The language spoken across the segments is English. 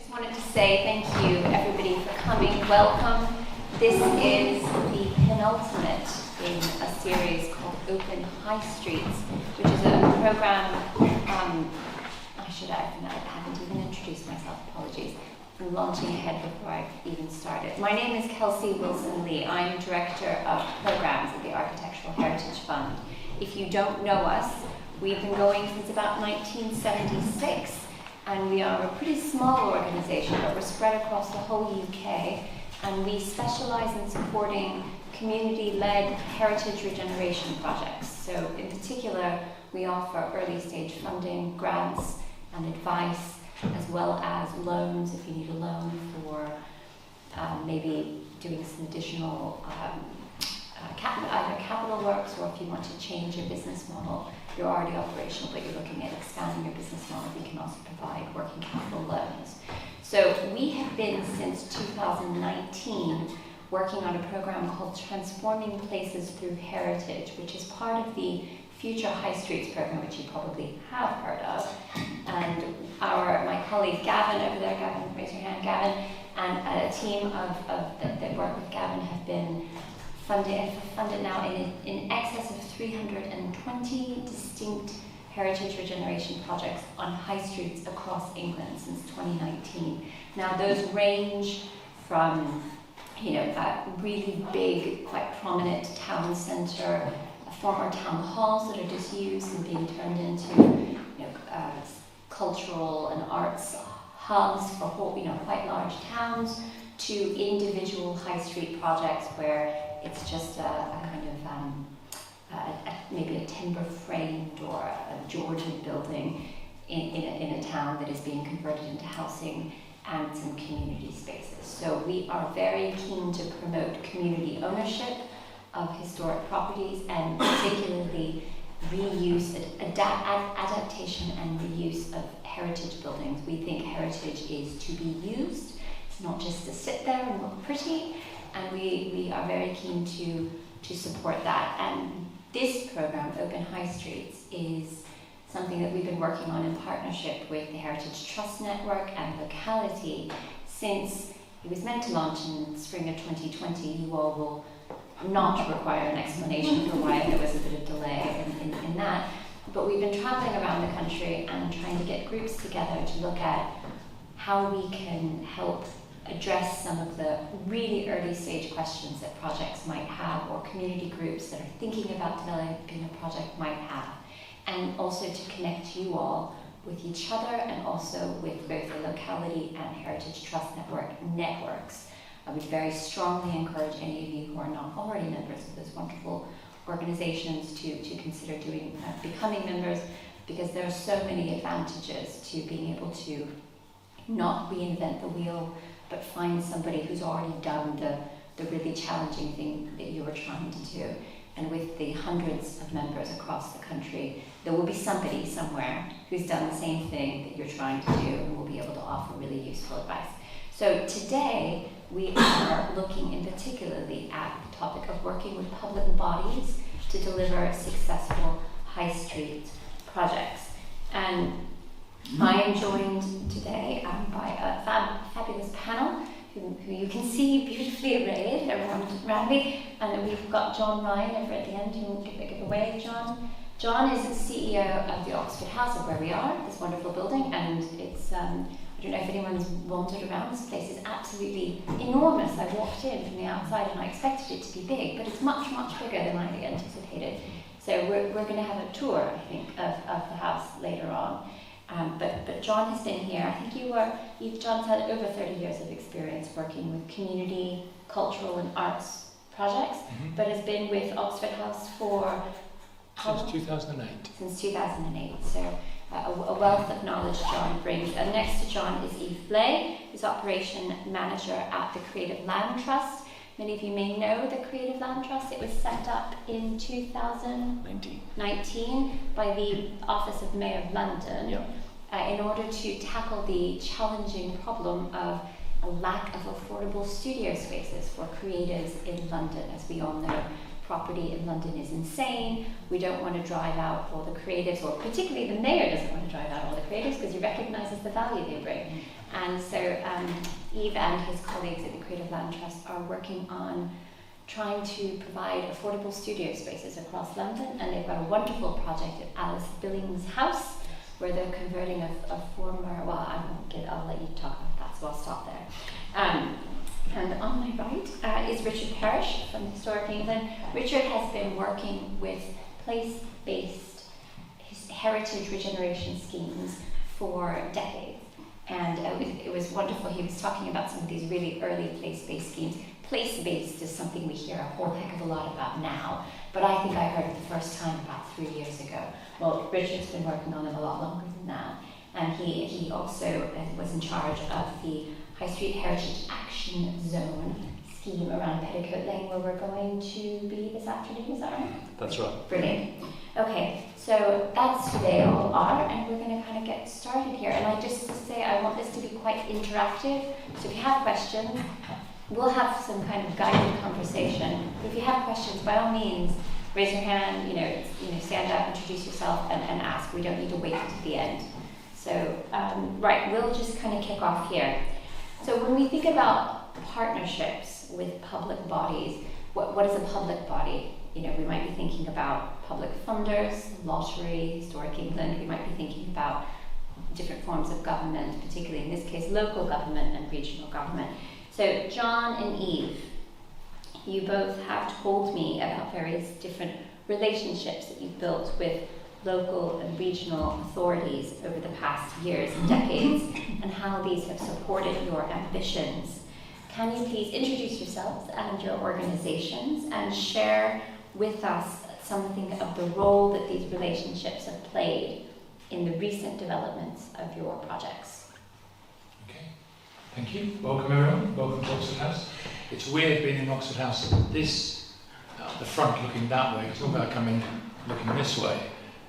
Just wanted to say thank you everybody for coming. Welcome. This is the penultimate in a series called Open High Streets, which is a program, I haven't even introduced myself, apologies. I'm launching ahead before I've even started. My name is Kelcey Wilson-Lee. I'm Director of Programs at the Architectural Heritage Fund. If you don't know us, we've been going since about 1976, and we are a pretty small organization, but we're spread across the whole UK, and we specialize in supporting community-led heritage regeneration projects. So in particular, we offer early stage funding, grants, and advice, as well as loans if you need a loan for maybe doing some additional either capital works, or if you want to change your business model. You're already operational, but you're looking at expanding your business model. We can also provide working capital loans. So we have been, since 2019, working on a program called Transforming Places Through Heritage, which is part of the Future High Streets program, which you probably have heard of. And my colleague Gavin over there, Gavin, raise your hand, Gavin, and a team that work with Gavin have been funded now in excess of 320 distinct heritage regeneration projects on high streets across England since 2019. Now those range from really big, quite prominent town centre, former town halls that are disused and being turned into cultural and arts hubs for quite large towns, to individual high street projects where it's just maybe a timber framed or a Georgian building in a town that is being converted into housing and some community spaces. So we are very keen to promote community ownership of historic properties, and particularly reuse, adaptation and reuse of heritage buildings. We think heritage is to be used. It's not just to sit there and look pretty, and we are very keen to support that. And this program, Open High Streets, is something that we've been working on in partnership with the Heritage Trust Network and Locality since it was meant to launch in spring of 2020. You all will not require an explanation for why there was a bit of delay in that. But we've been traveling around the country and trying to get groups together to look at how we can help address some of the really early stage questions that projects might have, or community groups that are thinking about developing a project might have, and also to connect you all with each other and also with both the Locality and Heritage Trust Network networks. I would very strongly encourage any of you who are not already members of those wonderful organizations to consider becoming members, because there are so many advantages to being able to not reinvent the wheel, but find somebody who's already done the really challenging thing that you were trying to do. And with the hundreds of members across the country, there will be somebody somewhere who's done the same thing that you're trying to do and will be able to offer really useful advice. So today, we are looking in particularly at the topic of working with public bodies to deliver successful high street projects. And I am joined today by a fabulous panel who you can see beautifully arrayed around me. And we've got John Ryan over at the end, who will give a wave, John. John is the CEO of the Oxford House, of where we are, this wonderful building, and it's I don't know if anyone's wandered around. This place is absolutely enormous. I walked in from the outside and I expected it to be big, but it's much, much bigger than I anticipated. So we're going to have a tour, I think, of the house later on. But John has been here. I think John's had over 30 years of experience working with community, cultural and arts projects, but has been with Oxford House since 2008. Since 2008. So a wealth of knowledge John brings. And next to John is Yves, Blais, who's Operation Manager at the Creative Land Trust. Many of you may know the Creative Land Trust. It was set up in 2019 by the Office of Mayor of London in order to tackle the challenging problem of a lack of affordable studio spaces for creatives in London. As we all know, property in London is insane. We don't want to drive out all the creatives, or particularly the mayor doesn't want to drive out all the creatives because he recognises the value they bring. And so Yves and his colleagues at the Creative Land Trust are working on trying to provide affordable studio spaces across London, and they've got a wonderful project at Alice Billings' house where they're converting a former, well, I'll let you talk about that, so I'll stop there. And on my right is Richard Parish from Historic England. Richard has been working with place-based heritage regeneration schemes for decades. And it was wonderful. He was talking about some of these really early place-based schemes. Place-based is something we hear a whole heck of a lot about now, but I think I heard it the first time about 3 years ago. Well, Richard's been working on them a lot longer than that. And he also was in charge of the High Street Heritage Action Zone scheme around Petticoat Lane, where we're going to be this afternoon, is that right? That's right. Brilliant. Okay, so that's who they all are, and we're going to kind of get started here. And I just to say, I want this to be quite interactive, so if you have questions, we'll have some kind of guided conversation. But if you have questions, by all means, raise your hand, stand up, introduce yourself, and ask. We don't need to wait until the end. So, right, we'll just kind of kick off here. So when we think about partnerships with public bodies, what is a public body? We might be thinking about public funders, lottery, Historic England. We might be thinking about different forms of government, particularly in this case, local government and regional government. So John and Yves, you both have told me about various different relationships that you've built with local and regional authorities over the past years and decades, and how these have supported your ambitions. Can you please introduce yourselves and your organizations and share with us something of the role that these relationships have played in the recent developments of your projects? Okay, thank you. Welcome everyone, welcome to Oxford House. It's weird being in Oxford House at this, the front looking that way, because normally I come in looking this way.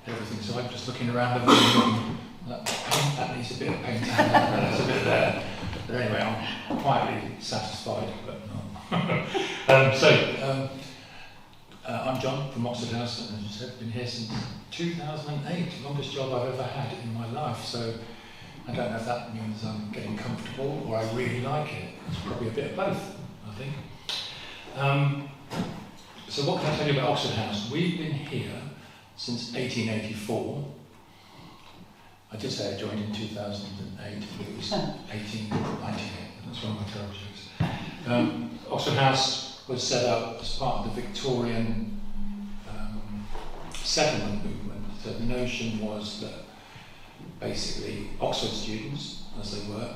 Everything, so I'm just looking around the room, that needs a bit of paint, that's a bit there. But anyway, I'm quietly satisfied, but not. I'm John from Oxford House, and as you said, I've been here since 2008, longest job I've ever had in my life, so I don't know if that means I'm getting comfortable or I really like it. It's probably a bit of both, I think. So what can I tell you about Oxford House? We've been here since 1884. I did say I joined in 2008, but it was 1898. That's one of my terrible jokes. Oxford House was set up as part of the Victorian settlement movement. So the notion was that basically Oxford students, as they were,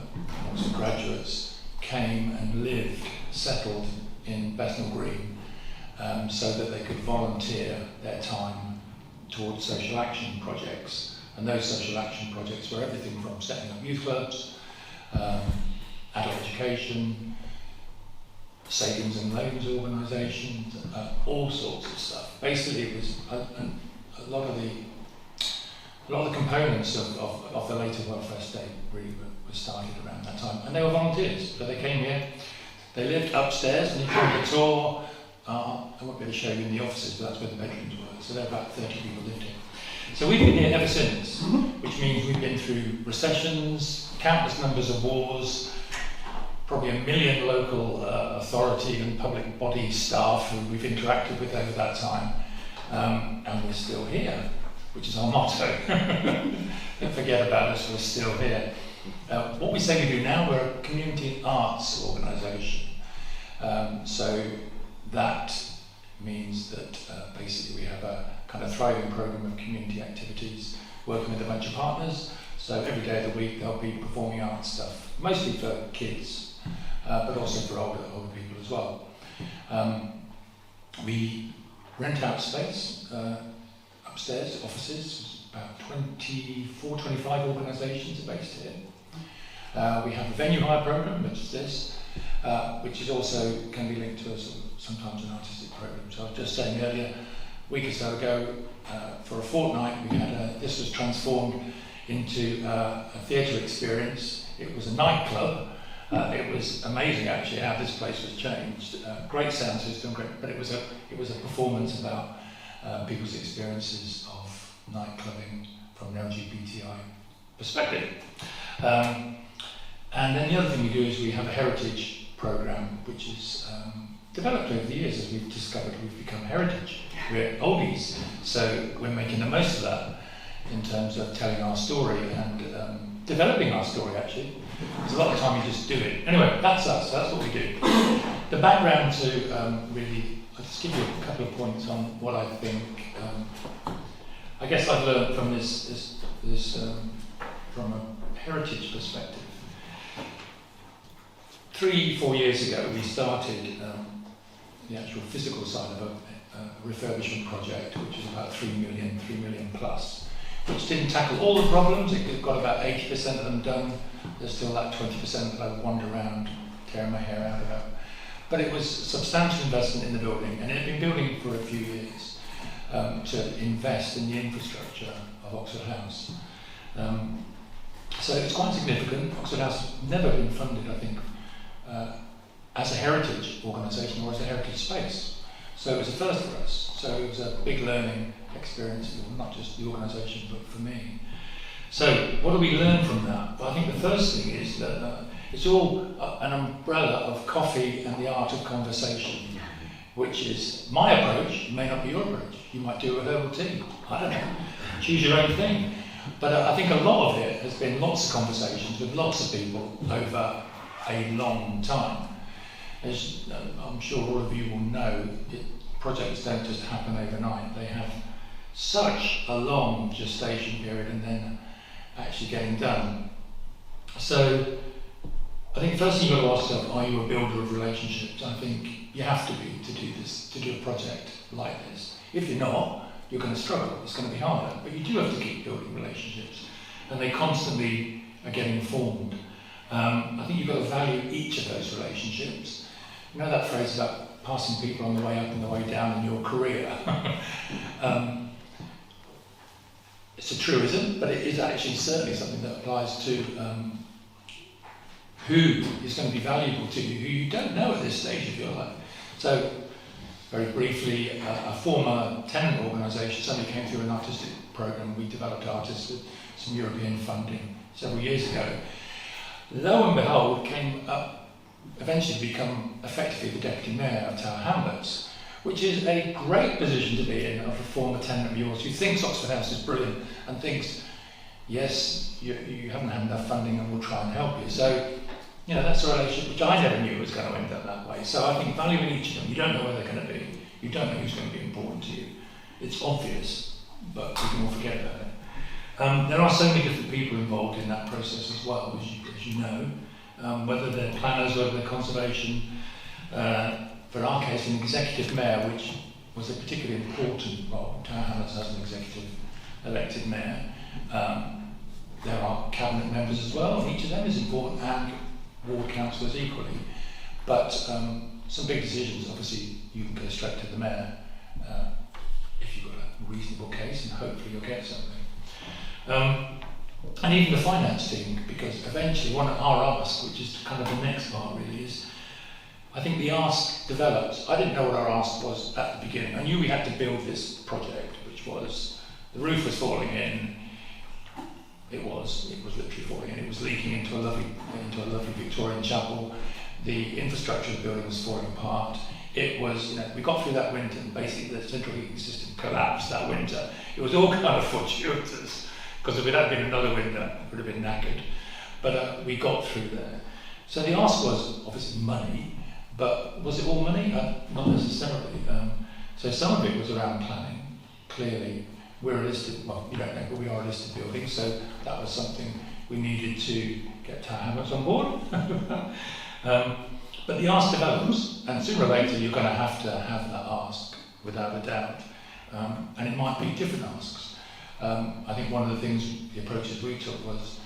Oxford graduates, came and lived, settled in Bethnal Green, so that they could volunteer their time towards social action projects. And those social action projects were everything from setting up youth clubs, adult education, savings and loans organisations, all sorts of stuff. Basically, it was a lot of the components of the later welfare state really were started around that time. And they were volunteers, so they came here, they lived upstairs, and if you want a tour, I won't be able to show you in the offices, but that's where the bedrooms were. So there were about 30 people lived here. So we've been here ever since, which means we've been through recessions, countless numbers of wars, probably 1 million local authority and public body staff who we've interacted with over that time, and we're still here, which is our motto. Don't forget about us, we're still here. What we say we do now, we're a community arts organisation. So that means that basically we have a kind of thriving programme of community activities, working with a bunch of partners. So every day of the week they'll be performing art stuff, mostly for kids, but also for older people as well. We rent out space upstairs, offices, about 24, 25 organisations are based here. We have a venue hire programme, which is this, which is also can be linked to sometimes an artistic programme. So I was just saying earlier, a week or so ago, for a fortnight, we had this was transformed into a theatre experience. It was a nightclub, It was amazing actually how this place was changed. Great sound system, but it was a performance about people's experiences of night clubbing from an LGBTI perspective. And then the other thing we do is we have a heritage program, which is developed over the years. As we've discovered, we've become heritage. We're oldies, so we're making the most of that in terms of telling our story and developing our story, actually. There's a lot of time you just do it. Anyway, that's us, that's what we do. The background to really, I'll just give you a couple of points on what I think, I guess I've learned from this from a heritage perspective. 3-4 years ago, we started the actual physical side of a refurbishment project, which is about 3 million plus, which didn't tackle all the problems. It got about 80% of them done. There's still that 20% that I wander around, tearing my hair out about. But it was a substantial investment in the building, and it had been building for a few years to invest in the infrastructure of Oxford House. So it's quite significant. Oxford House has never been funded, I think, as a heritage organisation or as a heritage space. So it was a first for us. So it was a big learning experience, not just the organisation, but for me. So what do we learn from that? Well, I think the first thing is that it's all an umbrella of coffee and the art of conversation, which is my approach, may not be your approach. You might do a herbal tea, I don't know, choose your own thing. But I think a lot of it has been lots of conversations with lots of people over a long time. As I'm sure all of you will know, projects don't just happen overnight. They have such a long gestation period and then actually getting done. So I think first thing you've got to ask yourself, are you a builder of relationships? I think you have to be to do this, to do a project like this. If you're not, you're going to struggle. It's going to be harder. But you do have to keep building relationships, and they constantly are getting formed. I think you've got to value each of those relationships. You know that phrase about passing people on the way up and the way down in your career? It's a truism, but it is actually certainly something that applies to who is going to be valuable to you, who you don't know at this stage of your life. So, very briefly, a former tenant organisation suddenly came through an artistic programme. We developed artists with some European funding several years ago. Lo and behold, came up, eventually become effectively the deputy mayor of Tower Hamlets, which is a great position to be in of a former tenant of yours who thinks Oxford House is brilliant and thinks, yes, you haven't had enough funding and we'll try and help you. So, you know, that's a relationship which I never knew was going to end up that way. So I think valuing each of them, you don't know where they're going to be, you don't know who's going to be important to you. It's obvious, but we can all forget about it. There are so many different people involved in that process as well, as you know, whether they're planners, whether they're conservation. For our case, an executive mayor, which was a particularly important role. Tower Hamlets has an executive elected mayor. There are cabinet members as well, and each of them is important, and ward councillors equally. But some big decisions, obviously, you can go straight to the mayor if you've got a reasonable case, and hopefully you'll get something. And even the finance team, because eventually our ask, which is kind of the next part really, is I think the ask develops. I didn't know what our ask was at the beginning. I knew we had to build this project, which was, the roof was falling in. It was literally falling in. It was leaking into a lovely Victorian chapel. The infrastructure of the building was falling apart. It was, we got through that winter and basically the central heating system collapsed that winter. It was all kind of fortuitous, because if it had been another winter, it would have been knackered. But we got through there. So the ask was obviously money, but was it all money? Not necessarily. So some of it was around planning. Clearly, we're a listed, well, you don't know, but we are a listed building, so that was something we needed to get Tower Hamlets on board. But the ask develops, and sooner or later you're going to have that ask, without a doubt. And it might be different asks. I think one of the things, the approaches we took was,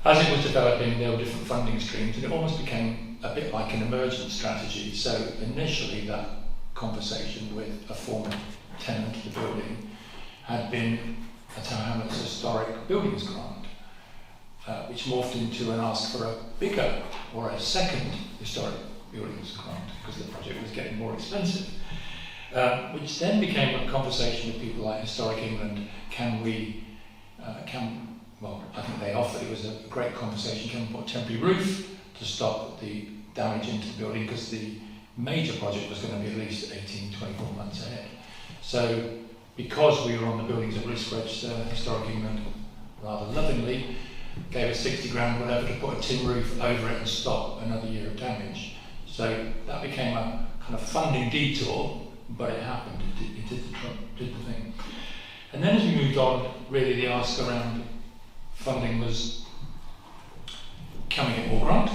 as it was developing, there were different funding streams, and it almost became a bit like an emergent strategy. So initially that conversation with a former tenant of the building had been a Tower Hamlets historic buildings grant which morphed into an ask for a bigger or a second historic buildings grant because the project was getting more expensive. Which then became a conversation with people like Historic England. Well, I think they offered, it was a great conversation, can we put a temporary roof to stop the damage into the building, because the major project was going to be at least 18, 24 months ahead. So because we were on the buildings at risk register, Historic England rather lovingly gave us 60 grand, whatever, to put a tin roof over it and stop another year of damage. So that became a kind of funding detour, but it happened, it did the thing. And then as we moved on, really the ask around funding was, can we get more grant?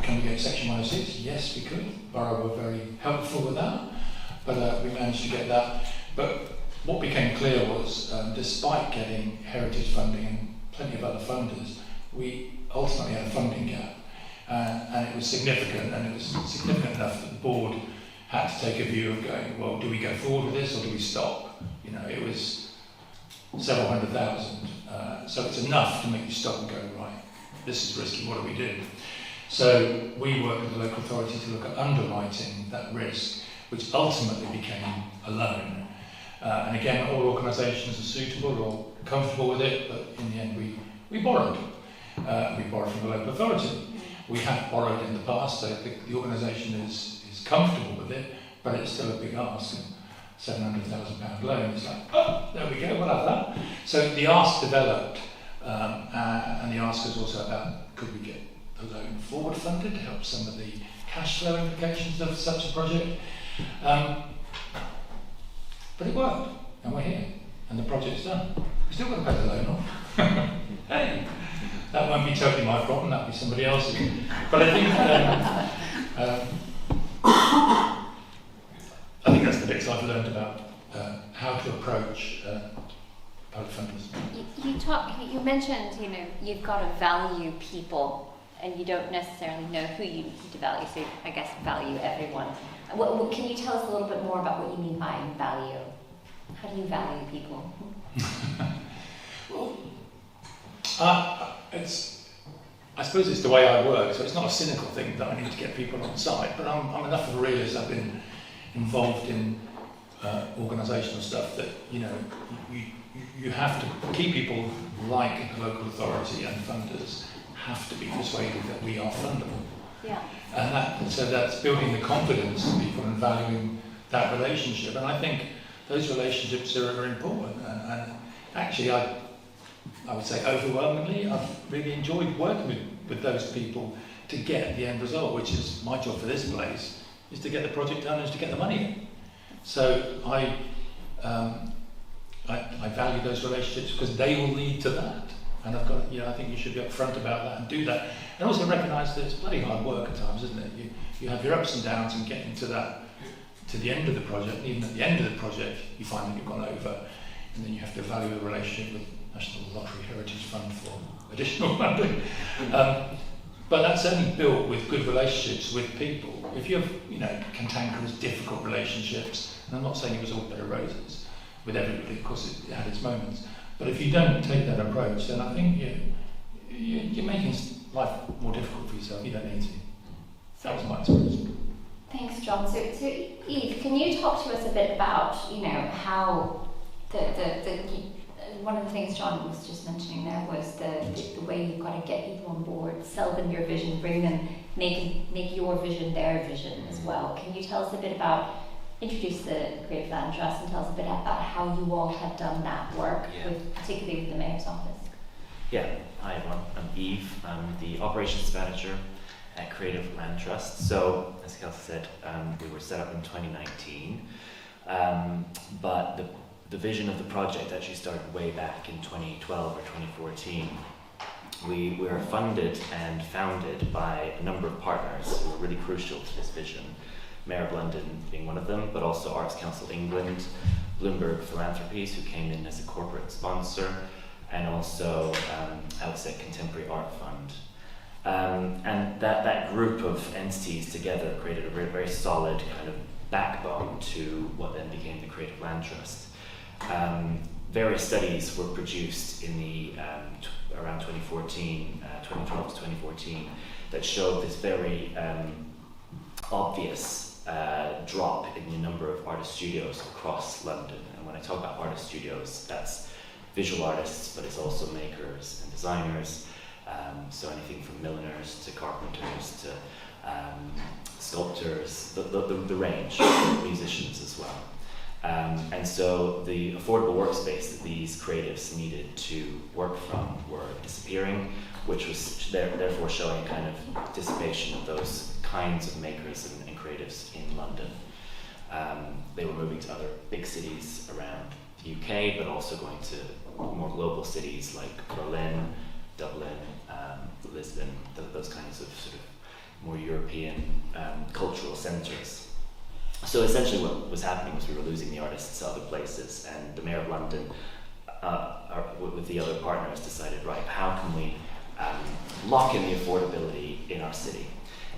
Can we get Section 106? Yes, we could. Borough were very helpful with that, but we managed to get that. But what became clear was, despite getting heritage funding and plenty of other funders, we ultimately had a funding gap. And it was significant, and it was significant enough that the board had to take a view of going, well, do we go forward with this or do we stop? You know, it was several $100,000. So it's enough to make you stop and go, right, this is risky, what do we do? So we worked with the local authority to look at underwriting that risk, which ultimately became a loan. And again, all organisations are suitable or comfortable with it, but in the end we borrowed. We borrowed from the local authority. We have borrowed in the past, so the organisation is comfortable with it, but it's still a big ask. £700,000 loan, it's like, oh, there we go, we'll have that. So the ask developed, and the ask was also about, could we get the loan forward funded to help some of the cash flow implications of such a project? But it worked, and we're here, and the project's done. We still got to pay the loan off. Hey, that won't be totally my problem, that'll be somebody else's. But I think that's the bits I've learned about how to approach public funders. You mentioned, you've got to value people, and you don't necessarily know who you need to value. So I guess value everyone. Can you tell us a little bit more about what you mean by value? How do you value people? Well, I suppose it's the way I work, so it's not a cynical thing that I need to get people on side, but I'm enough of a realist. I've been involved in organisational stuff that, you have to keep people like the local authority and funders have to be persuaded that we are fundable. Yeah. And so that's building the confidence of people and valuing that relationship. And I think those relationships are important. And actually, I would say overwhelmingly, I've really enjoyed working with those people to get the end result, which is my job for this place, is to get the project done and to get the money in. So I value those relationships because they will lead to that. And I've got, I think you should be upfront about that and do that. And also recognise that it's bloody hard work at times, isn't it? You have your ups and downs and getting to the end of the project. And even at the end of the project, you find that you've gone over, and then you have to value the relationship with National Lottery Heritage Fund for additional funding. But that's only built with good relationships with people. If you have, cantankerous, difficult relationships, and I'm not saying it was all bed of roses with everybody, of course it had its moments, but if you don't take that approach, then I think you're making life more difficult for yourself. You don't need to. That was my experience. Thanks, John. So Yves, can you talk to us a bit about, how one of the things John was just mentioning there was the way you've got to get people on board, sell them your vision, bring them, make your vision their vision as well. Can you tell us a bit about, introduce the Creative Land Trust and tell us a bit about how you all have done that work, particularly with the Mayor's Office? Yeah, hi everyone, I'm Yves, I'm the Operations Manager at Creative Land Trust. So, as Kelcey said, we were set up in 2019, but the vision of the project actually started way back in 2012 or 2014. We were funded and founded by a number of partners who were really crucial to this vision. Mayor of London being one of them, but also Arts Council England, Bloomberg Philanthropies, who came in as a corporate sponsor, and also Outset Contemporary Art Fund. And that group of entities together created a very solid kind of backbone to what then became the Creative Land Trust. Various studies were produced in the around 2014, 2012 to 2014, that showed this very obvious drop in the number of artist studios across London. And when I talk about artist studios, that's visual artists, but it's also makers and designers. So anything from milliners to carpenters to sculptors, the range, musicians as well. And so the affordable workspace that these creatives needed to work from were disappearing, which was therefore showing a kind of dissipation of those kinds of makers and creatives in London. They were moving to other big cities around the UK, but also going to more global cities like Berlin, Dublin, Lisbon, those kinds of sort of more European cultural centres. So essentially what was happening was we were losing the artists to other places, and the Mayor of London, with the other partners, decided, right, how can we lock in the affordability in our city?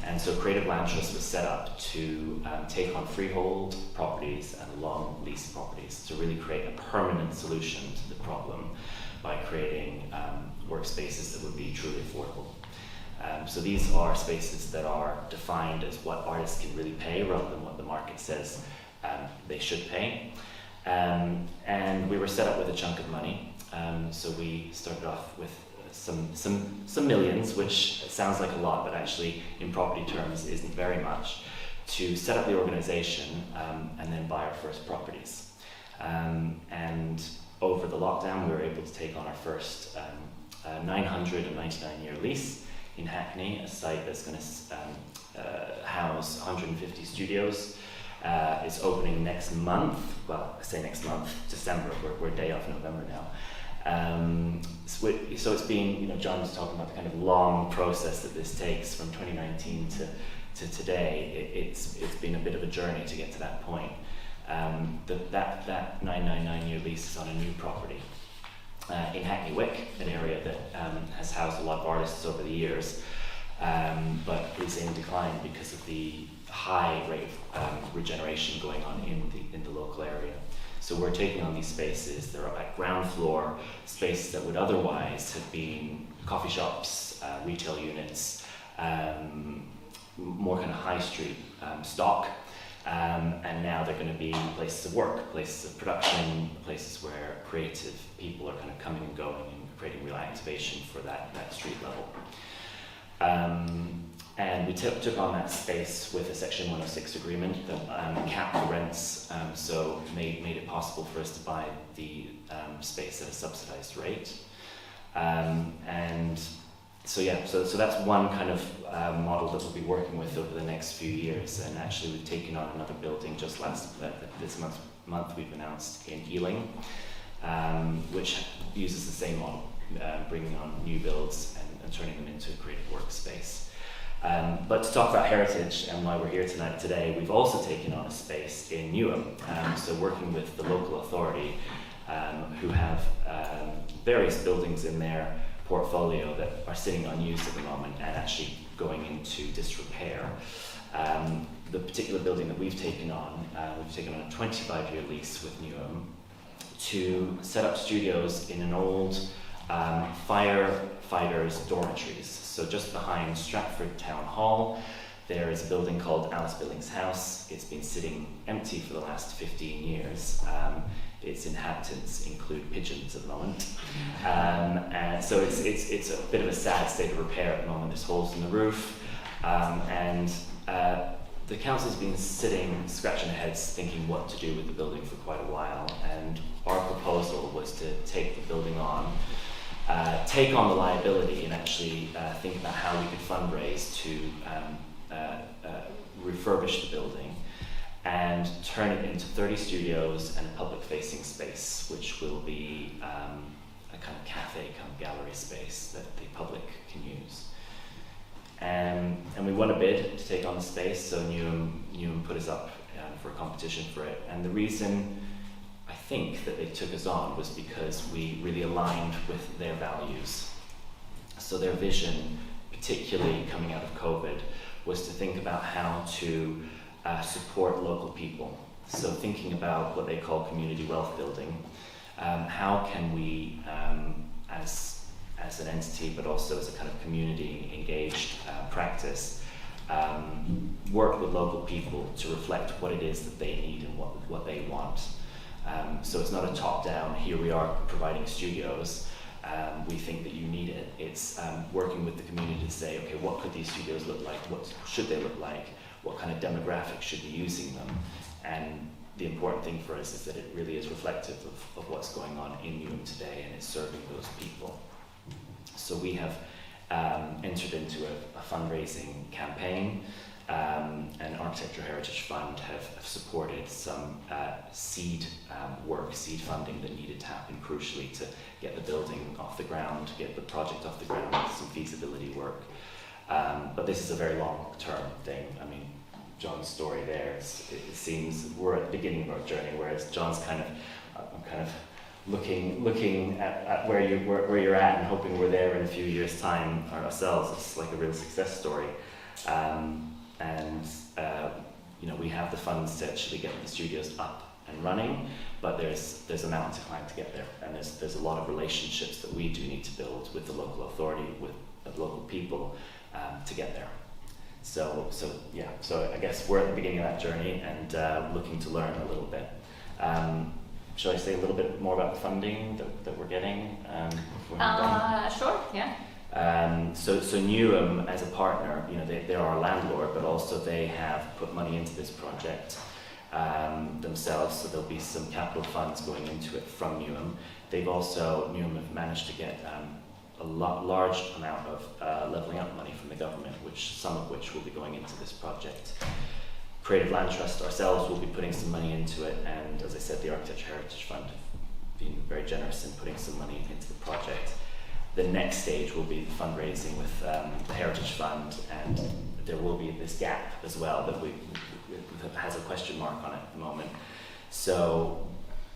And so Creative Land Trust was set up to take on freehold properties and long lease properties to really create a permanent solution to the problem by creating workspaces that would be truly affordable. So these are spaces that are defined as what artists can really pay rather than what the market says they should pay. And we were set up with a chunk of money. So we started off with some millions, which sounds like a lot, but actually in property terms isn't very much, to set up the organization and then buy our first properties. And over the lockdown, we were able to take on our first 999-year lease in Hackney, a site that's going to house 150 studios. It's opening next month. Well, I say next month, December. We're a day off November now. So it's been, John was talking about the kind of long process that this takes from 2019 to today. It's been a bit of a journey to get to that point. That 999-year lease is on a new property in Hackney Wick, an area that has housed a lot of artists over the years, but is in decline because of the high rate of regeneration going on in the local area. So we're taking on these spaces. They're at ground floor spaces that would otherwise have been coffee shops, retail units, more kind of high street stock. And now they're going to be places of work, places of production, places where creative people are kind of coming and going and creating real activation for that street level. And we took on that space with a Section 106 agreement that capped the rents, so made it possible for us to buy the space at a subsidized rate. And so that's one kind of model that we'll be working with over the next few years. And actually we've taken on another building just this month we've announced in Ealing, which uses the same model, bringing on new builds and turning them into a creative workspace. But to talk about heritage and why we're here today, we've also taken on a space in Newham, so working with the local authority who have various buildings in their portfolio that are sitting unused at the moment and actually going into disrepair. The particular building that we've taken on a 25-year lease with Newham to set up studios in an old firefighters' dormitories. So just behind Stratford Town Hall, there is a building called Alice Billings House. It's been sitting empty for the last 15 years. Its inhabitants include pigeons at the moment. And so it's a bit of a sad state of repair at the moment. There's holes in the roof. And the council's been sitting, scratching their heads, thinking what to do with the building for quite a while. And our proposal was to take the building on, take on the liability and actually think about how we could fundraise to refurbish the building and turn it into 30 studios and a public-facing space, which will be a kind of cafe, kind of gallery space that the public can use. And we won a bid to take on the space, so Newham put us up for a competition for it. And the reason I think that they took us on was because we really aligned with their values. So their vision, particularly coming out of COVID, was to think about how to support local people. So thinking about what they call community wealth building. How can we, as as an entity, but also as a kind of community engaged practice, work with local people to reflect what it is that they need and what they want. So it's not a top-down, here we are providing studios, we think that you need it. It's working with the community to say, okay, what could these studios look like? What should they look like? What kind of demographics should be using them? And the important thing for us is that it really is reflective of what's going on in Newham today, and it's serving those people. So we have entered into a fundraising campaign, and Architecture Heritage Fund have supported some seed funding that needed to happen crucially to get the building off the ground, to get the project off the ground, some feasibility work. But this is a very long-term thing. I mean, John's story there, it seems we're at the beginning of our journey, whereas John's I'm kind of looking at where you're at and hoping we're there in a few years' time ourselves. It's like a real success story. We have the funds to actually get the studios up and running, but there's a mountain to climb to get there, and there's a lot of relationships that we do need to build with the local authority, with the local people, to get there. So I guess we're at the beginning of that journey and looking to learn a little bit. Shall I say a little bit more about the funding that we're getting? Sure, yeah. So Newham, as a partner, they are a landlord, but also they have put money into this project themselves, so there'll be some capital funds going into it from Newham. Newham have managed to get a large amount of levelling up money from the government, some of which will be going into this project. Creative Land Trust ourselves will be putting some money into it, and as I said, the Architecture Heritage Fund have been very generous in putting some money into the project. The next stage will be fundraising with the Heritage Fund, and there will be this gap as well that has a question mark on it at the moment. So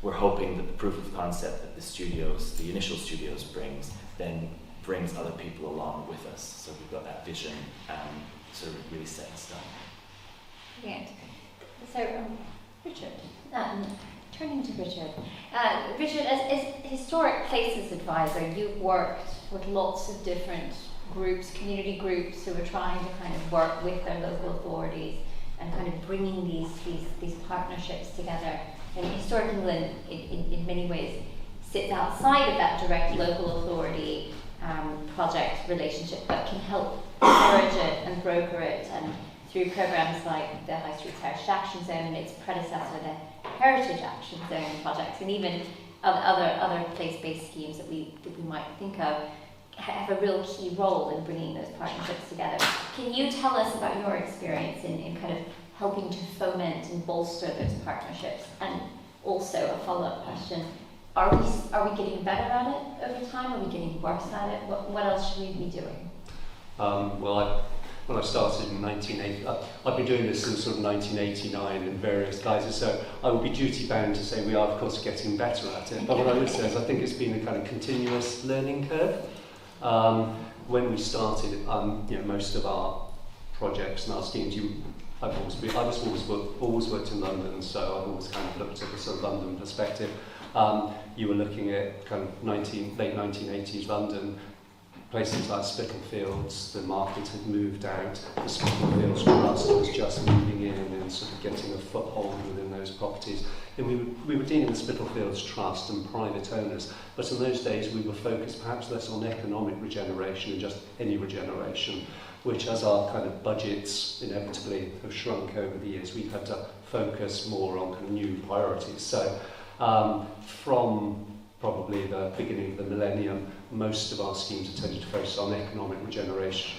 we're hoping that the proof of concept that the initial studios brings other people along with us. So we've got that vision sort of really set in stone. Brilliant. So, Richard, turning to Richard. Richard, as Historic Places Advisor, you've worked with lots of different groups, community groups, who are trying to kind of work with their local authorities and kind of bringing these partnerships together. And Historic England, in many ways, sits outside of that direct local authority project relationship, but can help encourage it and broker it, and through programs like the High Streets Heritage Action Zone and its predecessor, the Heritage Action Zone projects, and even other place-based schemes that we might think of, have a real key role in bringing those partnerships together. Can you tell us about your experience in kind of helping to foment and bolster those partnerships? And also a follow-up question, are we getting better at it over time? Are we getting worse at it? What else should we be doing? When I started in 1980, I've been doing this since sort of 1989 in various guises, so I would be duty-bound to say we are, of course, getting better at it. But what I would say is I think it's been a kind of continuous learning curve. When we started, most of our projects and our schemes, I've always worked in London, so I've always kind of looked at the sort of London perspective. You were looking at kind of late 1980s London. Places like Spitalfields, the market had moved out, the Spitalfields Trust was just moving in and sort of getting a foothold within those properties. And we were dealing with Spitalfields Trust and private owners, but in those days we were focused perhaps less on economic regeneration and just any regeneration, which as our kind of budgets inevitably have shrunk over the years, we've had to focus more on kind of new priorities. So from probably the beginning of the millennium, most of our schemes have tended to focus on economic regeneration,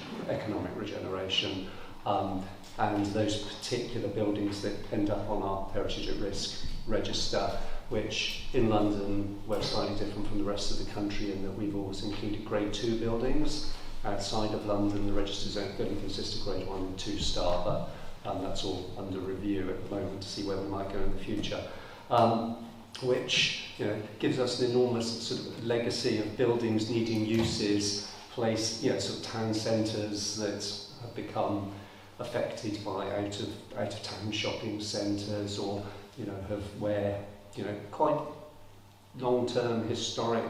and those particular buildings that end up on our Heritage at Risk register, which in London we're slightly different from the rest of the country in that we've always included Grade 2 buildings. Outside of London, the registers only consist of Grade 1 and 2 star, but that's all under review at the moment to see where we might go in the future. Which gives us an enormous sort of legacy of buildings needing uses, sort of town centres that have become affected by out of town shopping centres, or where quite long-term historic,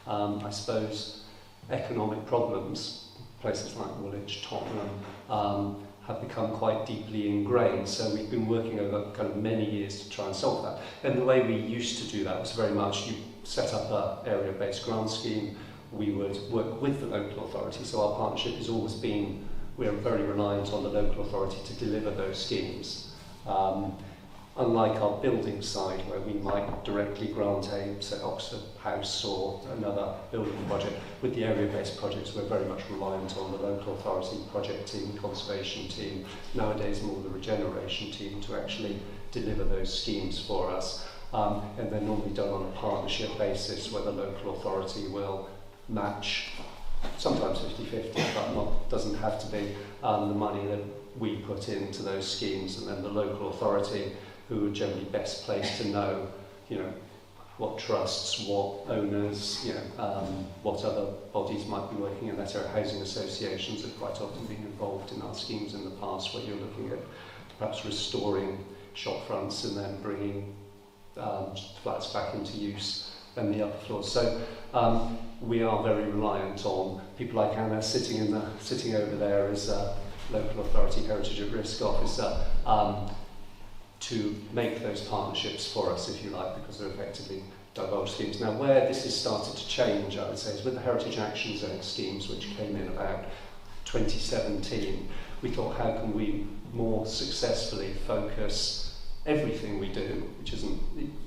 I suppose, economic problems, places like Woolwich, Tottenham, have become quite deeply ingrained. So we've been working over kind of many years to try and solve that. And the way we used to do that was very much you set up an area-based grant scheme. We would work with the local authority. So our partnership has always been, we're very reliant on the local authority to deliver those schemes. Unlike our building side, where we might directly grant a, say, Oxford House or another building project, with the area-based projects, we're very much reliant on the local authority, project team, conservation team, nowadays more the regeneration team, to actually deliver those schemes for us. And they're normally done on a partnership basis, where the local authority will match, sometimes 50-50, but doesn't have to be, the money that we put into those schemes, and then the local authority, who are generally best placed to know, what trusts, what owners, what other bodies might be working in that area. Housing associations have quite often been involved in our schemes in the past, where you're looking at perhaps restoring shop fronts and then bringing flats back into use and the upper floors. So we are very reliant on people like Anna sitting over there as a local authority heritage at risk officer, to make those partnerships for us, if you like, because they're effectively divulged schemes. Now, where this has started to change, I would say, is with the Heritage Action Zone schemes, which came in about 2017. We thought, how can we more successfully focus everything we do, which isn't,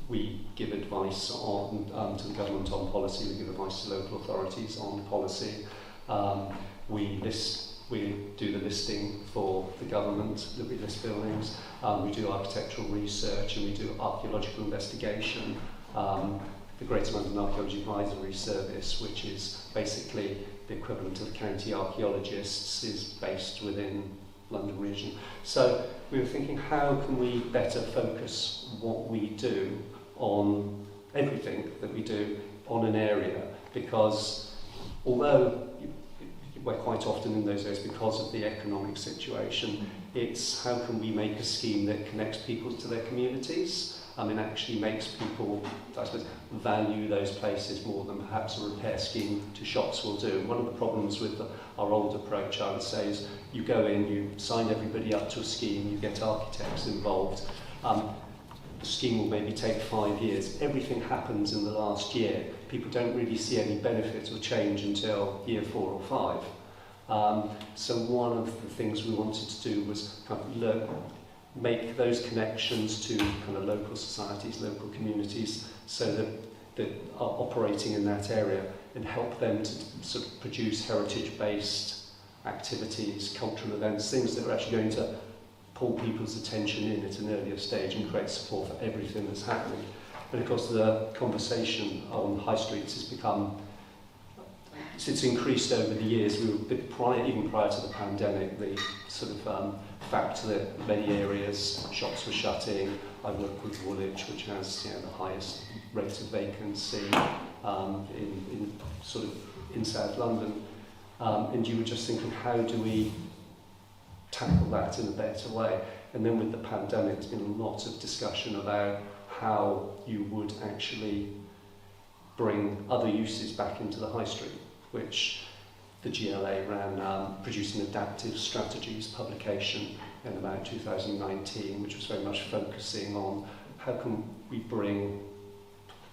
we give advice on to the government on policy, we give advice to local authorities on policy, we do the listing for the government, that we list buildings, we do architectural research, and we do archaeological investigation. The Greater London Archaeology Advisory Service, which is basically the equivalent of the county archaeologists, is based within London region. So we were thinking, how can we better focus what we do on everything that we do on an area? Because although we're quite often in those areas because of the economic situation, it's how can we make a scheme that connects people to their communities? Actually makes people, I suppose, value those places more than perhaps a repair scheme to shops will do. One of the problems with our old approach, I would say, is you go in, you sign everybody up to a scheme, you get architects involved. The scheme will maybe take 5 years. Everything happens in the last year. People don't really see any benefit or change until year 4 or 5. So one of the things we wanted to do was kind of make those connections to kind of local societies, local communities, so that are operating in that area, and help them to sort of produce heritage-based activities, cultural events, things that are actually going to pull people's attention in at an earlier stage and create support for everything that's happening. And of course the conversation on high streets has become, it's increased over the years. We were a bit even prior to the pandemic, the sort of fact that many areas, shops were shutting. I work with Woolwich, which has the highest rate of vacancy in South London. And you were just thinking, how do we tackle that in a better way? And then with the pandemic, there's been a lot of discussion about how you would actually bring other uses back into the high street, which the GLA ran, producing adaptive strategies publication in about 2019, which was very much focusing on how can we bring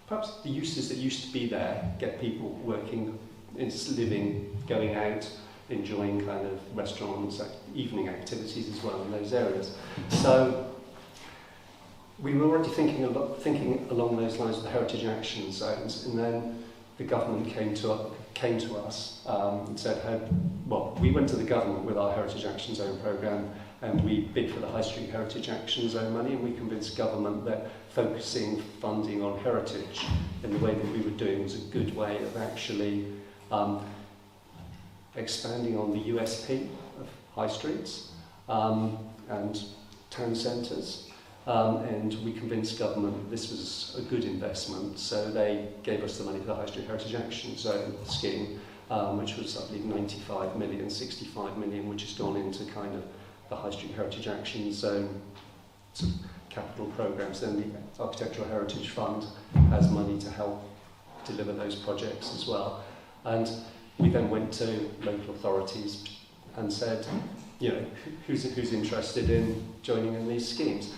perhaps the uses that used to be there, get people working, living, going out, enjoying kind of restaurants, evening activities as well in those areas. So we were already thinking along those lines of the heritage action zones, and then the government came to us and said, we went to the government with our heritage action zone programme, and we bid for the High Street Heritage Action Zone money, and we convinced government that focusing funding on heritage in the way that we were doing was a good way of actually expanding on the USP of high streets and town centres. And we convinced government that this was a good investment, so they gave us the money for the High Street Heritage Action Zone scheme, which was, I believe, 95 million, 65 million, which has gone into kind of the High Street Heritage Action Zone sort of capital programmes. Then the Architectural Heritage Fund has money to help deliver those projects as well. And we then went to local authorities and said, you know, who's interested in joining in these schemes?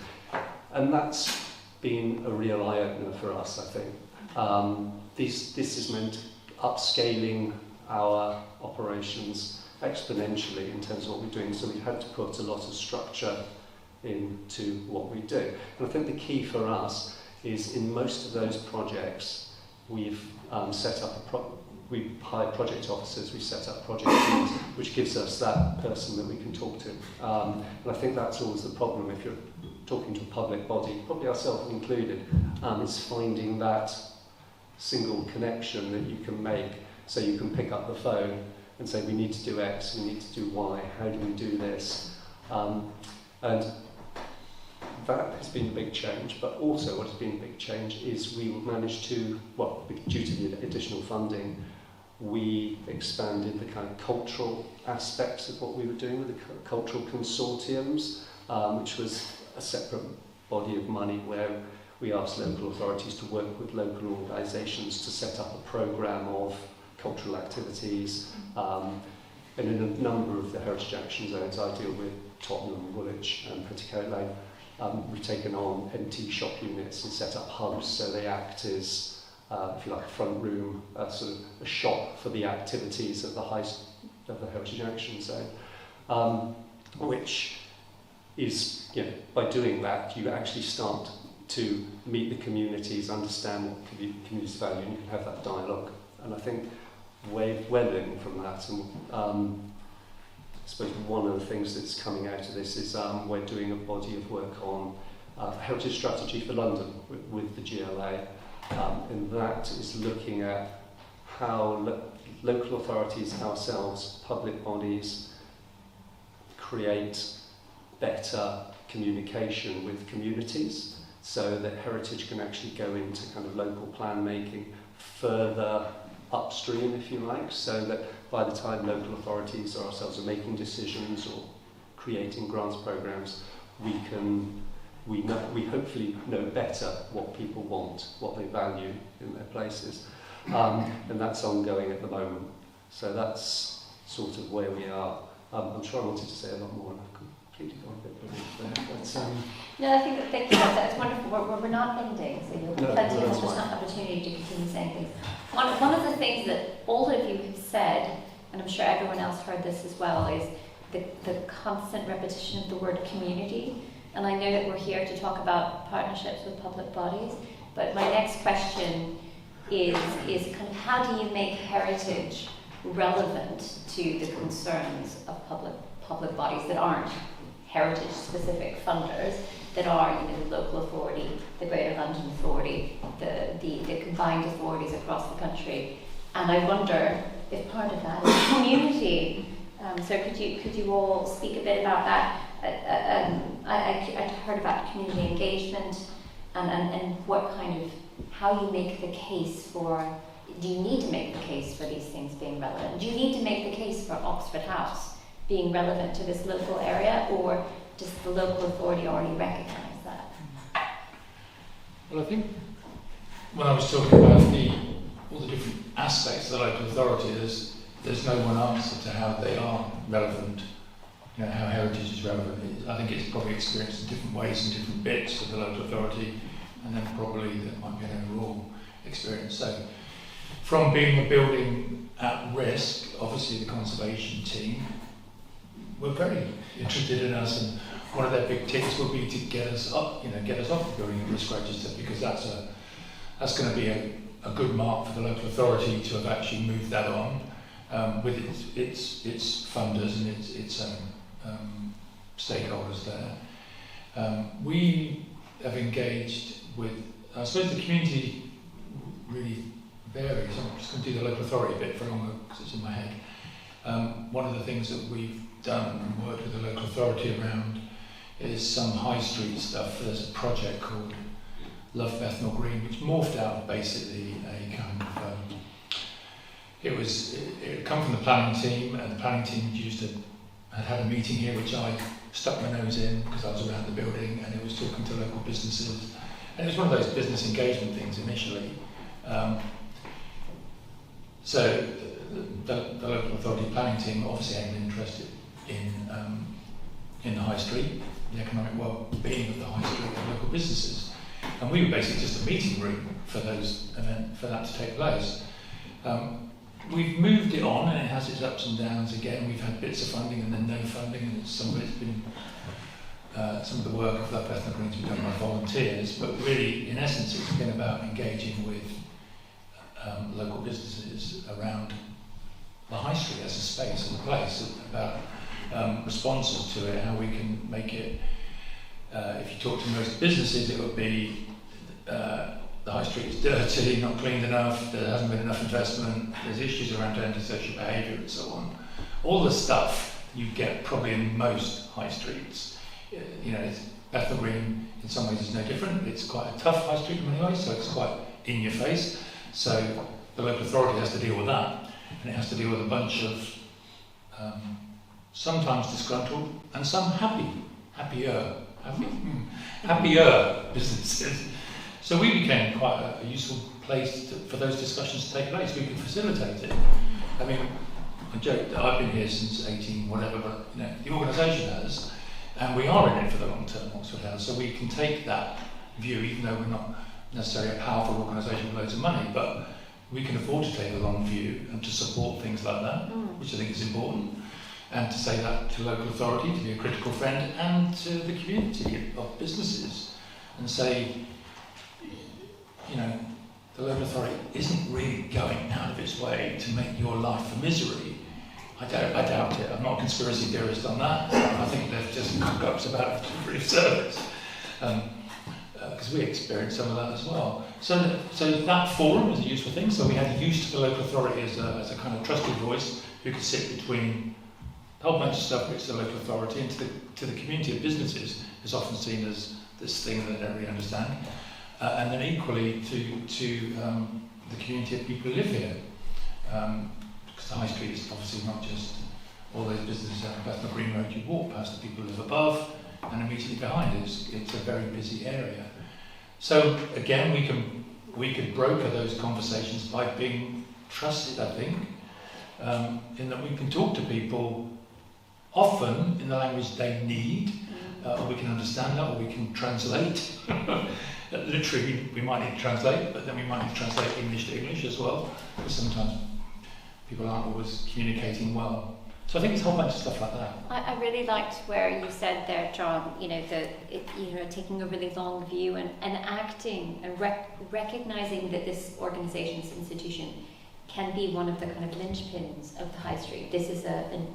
And that's been a real eye-opener for us, I think. This has meant upscaling our operations exponentially in terms of what we're doing, so we've had to put a lot of structure into what we do. And I think the key for us is in most of those projects, we've set up we've hired project officers, we've set up project teams, which gives us that person that we can talk to. And I think that's always the problem if you're talking to a public body, probably ourselves included, is finding that single connection that you can make, so you can pick up the phone and say, we need to do X, we need to do Y, how do we do this? And that has been a big change, but also what has been a big change is we managed to, well, due to the additional funding, we expanded the kind of cultural aspects of what we were doing with the cultural consortiums, which was a separate body of money where we asked local authorities to work with local organisations to set up a programme of cultural activities. And in a number of the Heritage Action Zones, I deal with Tottenham, Woolwich and Petticoat Lane, we've taken on empty shop units and set up hubs, so they act as, if you like, a front room, sort of a shop for the activities of the Heritage Action Zone, which is, you know, by doing that, you actually start to meet the communities, understand what communities value, and you can have that dialogue. And I think we're learning from that. And I suppose one of the things that's coming out of this is we're doing a body of work on heritage strategy for London with the GLA. And that is looking at how local authorities, ourselves, public bodies, create better communication with communities so that heritage can actually go into kind of local plan making further upstream, if you like, so that by the time local authorities or ourselves are making decisions or creating grants programs, we hopefully know better what people want, what they value in their places. And that's ongoing at the moment. So that's sort of where we are. I'm sure I wanted to say a lot more, and I've completely gone a bit brief there. But, no, I think that's wonderful. We're not ending, so you'll have plenty of opportunity to continue saying things. One of the things that all of you have said, and I'm sure everyone else heard this as well, is the constant repetition of the word community. And I know that we're here to talk about partnerships with public bodies, but my next question is kind of how do you make heritage relevant to the concerns of public bodies that aren't heritage-specific funders, that are, you know, the local authority, the Greater London Authority, the combined authorities across the country. And I wonder if part of that is community. So could you all speak a bit about that? I heard about community engagement and what kind of, how you make the case for, do you need to make the case for these things being relevant? Do you need to make the case for Oxford House being relevant to this local area, or does the local authority already recognise that? Well, I think when I was talking about all the different aspects of the local authority, there's no one answer to how they are relevant, you know, how heritage is relevant. I think it's probably experienced in different ways in different bits of the local authority, and then probably there might be an overall experience. So from being a building at risk, obviously the conservation team were very interested in us, and one of their big ticks would be to get us up, get us off the building at risk register, because that's going to be a good mark for the local authority to have actually moved that on with its funders and its stakeholders there. We have engaged with, I suppose the community really varies. I'm just going to do the local authority a bit for longer because it's in my head. One of the things that we've done and worked with the local authority around is some high street stuff. There's a project called Love Bethnal Green, which morphed out of basically a kind of, it come from the planning team, and the planning team had a meeting here which I stuck my nose in because I was around the building, and it was talking to local businesses, and it was one of those business engagement things initially. So the local authority planning team obviously had an interest in the high street, the economic well-being of the high street and local businesses. And we were basically just a meeting room for that to take place. We've moved it on, and it has its ups and downs again. We've had bits of funding and then no funding, and some of it's been some of the work of that Bethnal Green's been done by volunteers. But really, in essence, it's been about engaging with local businesses around the high street as a space, as a place, about responses to it, how we can make it. If you talk to most businesses, it would be the high street is dirty, not cleaned enough, there hasn't been enough investment, there's issues around antisocial behaviour and so on. All the stuff you get probably in most high streets. You know, Bethnal Green in some ways is no different. It's quite a tough high street in many ways, so it's quite in your face. So the local authority has to deal with that, and it has to deal with a bunch of sometimes disgruntled and some happier businesses. So we became quite a useful place for those discussions to take place. We could facilitate it. I mean, I joke that I've been here since 18 whatever, but you know, the organisation has, and we are in it for the long term, Oxford House. So we can take that view, even though we're not necessarily a powerful organisation with loads of money, but we can afford to take a long view and to support things like that, which I think is important, and to say that to local authority, to be a critical friend, and to the community of businesses, and say, you know, the local authority isn't really going out of its way to make your life a misery. I doubt it. I'm not a conspiracy theorist on that. I think they've just cock-ups about free service. Because we experienced some of that as well. So that forum was a useful thing. So we had use to the local authority as a kind of trusted voice who could sit between a whole bunch of stuff which the local authority and to the community of businesses is often seen as this thing that they don't really understand. And then equally to the community of people who live here. Because the high street is obviously not just all those businesses out on Bethnal Green Road you walk past, the people who live above and immediately behind. It's a very busy area. So again, we could broker those conversations by being trusted, I think, in that we can talk to people often in the language they need, or we can understand that, or we can translate. Literally, we might need to translate, but then we might need to translate English to English as well, because sometimes people aren't always communicating well. So I think it's a whole bunch of stuff like that. I really liked where you said there, John, taking a really long view and acting and recognising that this organisation, this institution, can be one of the kind of linchpins of the high street. This is an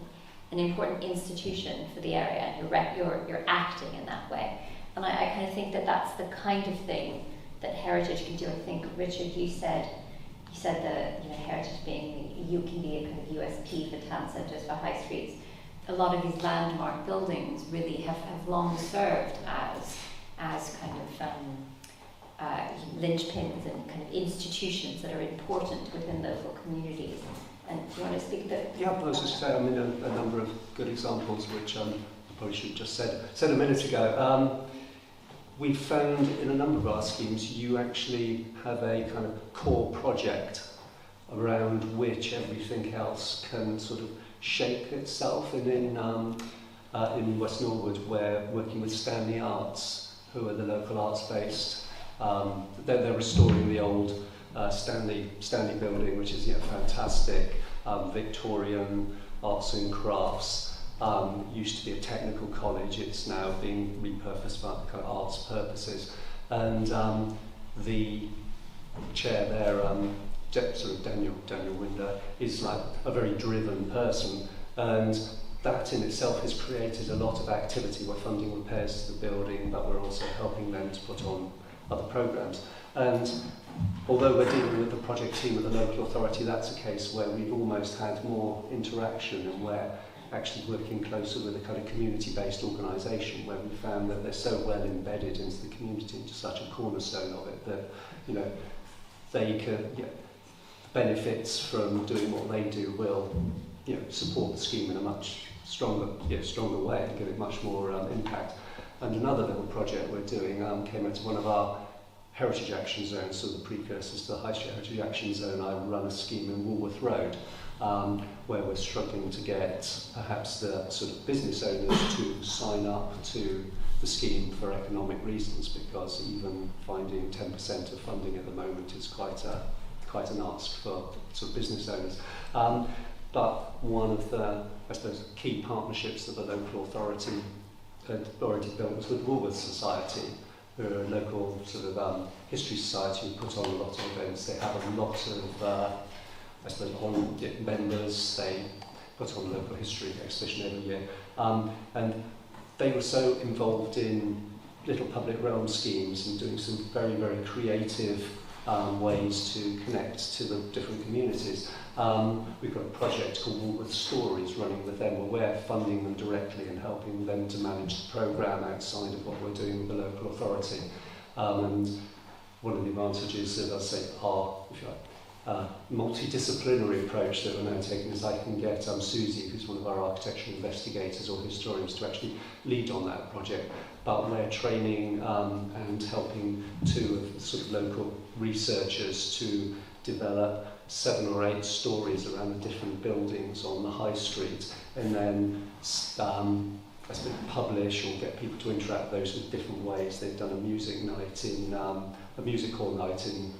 important institution for the area, and you're acting in that way. And I kind of think that that's the kind of thing that heritage can do. I think, Richard, you said that heritage you can be a kind of USP for town centres, for high streets. A lot of these landmark buildings really have long served as kind of linchpins and kind of institutions that are important within local communities. And do you want to speak a bit? Yeah, I was just saying, I mean, a number of good examples which I probably should have just said a minute ago. We found in a number of our schemes you actually have a kind of core project around which everything else can sort of shape itself. And in West Norwood, we're working with Stanley Arts, who are the local arts-based. They're restoring the old Stanley building, which is fantastic, Victorian arts and crafts. Used to be a technical college, it's now being repurposed for kind of arts purposes. And the chair there, Daniel Winder, is like a very driven person, and that in itself has created a lot of activity. We're funding repairs to the building, but we're also helping them to put on other programmes. And although we're dealing with the project team of the local authority, that's a case where we've almost had more interaction, and we're actually working closer with a kind of community-based organisation where we found that they're so well embedded into the community, into such a cornerstone of it, that they can benefits from doing what they do will support the scheme in a much stronger way and give it much more impact. And another little project we're doing came into one of our Heritage Action Zones, so the precursors to the High Street Heritage Action Zone. I run a scheme in Woolworth Road, where we're struggling to get perhaps the sort of business owners to sign up to the scheme for economic reasons, because even finding 10% of funding at the moment is quite an ask for sort of business owners. But one of the, I suppose, key partnerships that the local authority had already built was with Woolworth Society, who are a local sort of history society who put on a lot of events. They have a lot of, I suppose, members. They put on a local history exhibition every year. And they were so involved in little public realm schemes and doing some very, very creative ways to connect to the different communities. We've got a project called Woolworth Stories running with them, where we're funding them directly and helping them to manage the programme outside of what we're doing with the local authority. And one of the advantages of, I'd say, our, if you like, multidisciplinary approach that we're now taking is I can get Susie, who's one of our architectural investigators or historians, to actually lead on that project. But we're training and helping two of the sort of local researchers to develop 7 or 8 stories around the different buildings on the high street, and then I suppose publish or get people to interact with those in different ways. They've done a music night in a music hall night in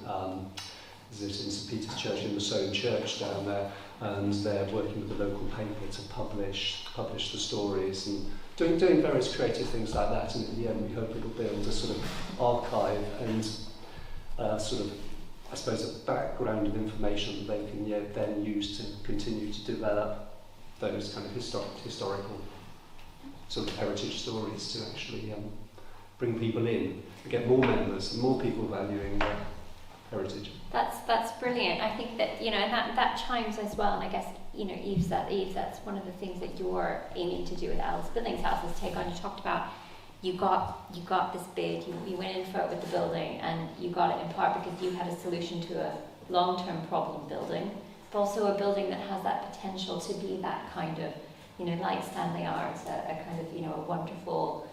in St Peter's Church, in the Soane Church down there, and they're working with the local paper to publish the stories and doing various creative things like that. And in the end, we hope it'll build a sort of archive and sort of, I suppose, a background of information that they can then use to continue to develop those kind of historical sort of heritage stories to actually bring people in and get more members and more people valuing heritage. That's brilliant. I think that, you know, and that chimes as well. And I guess, you know, Yves, that's one of the things that you're aiming to do with Alice Billings House's take on. You talked about you got this bid, you went in for it with the building, and you got it in part because you had a solution to a long-term problem building, but also a building that has that potential to be that kind of, you know, like Stanley Arts, a kind of, you know, a wonderful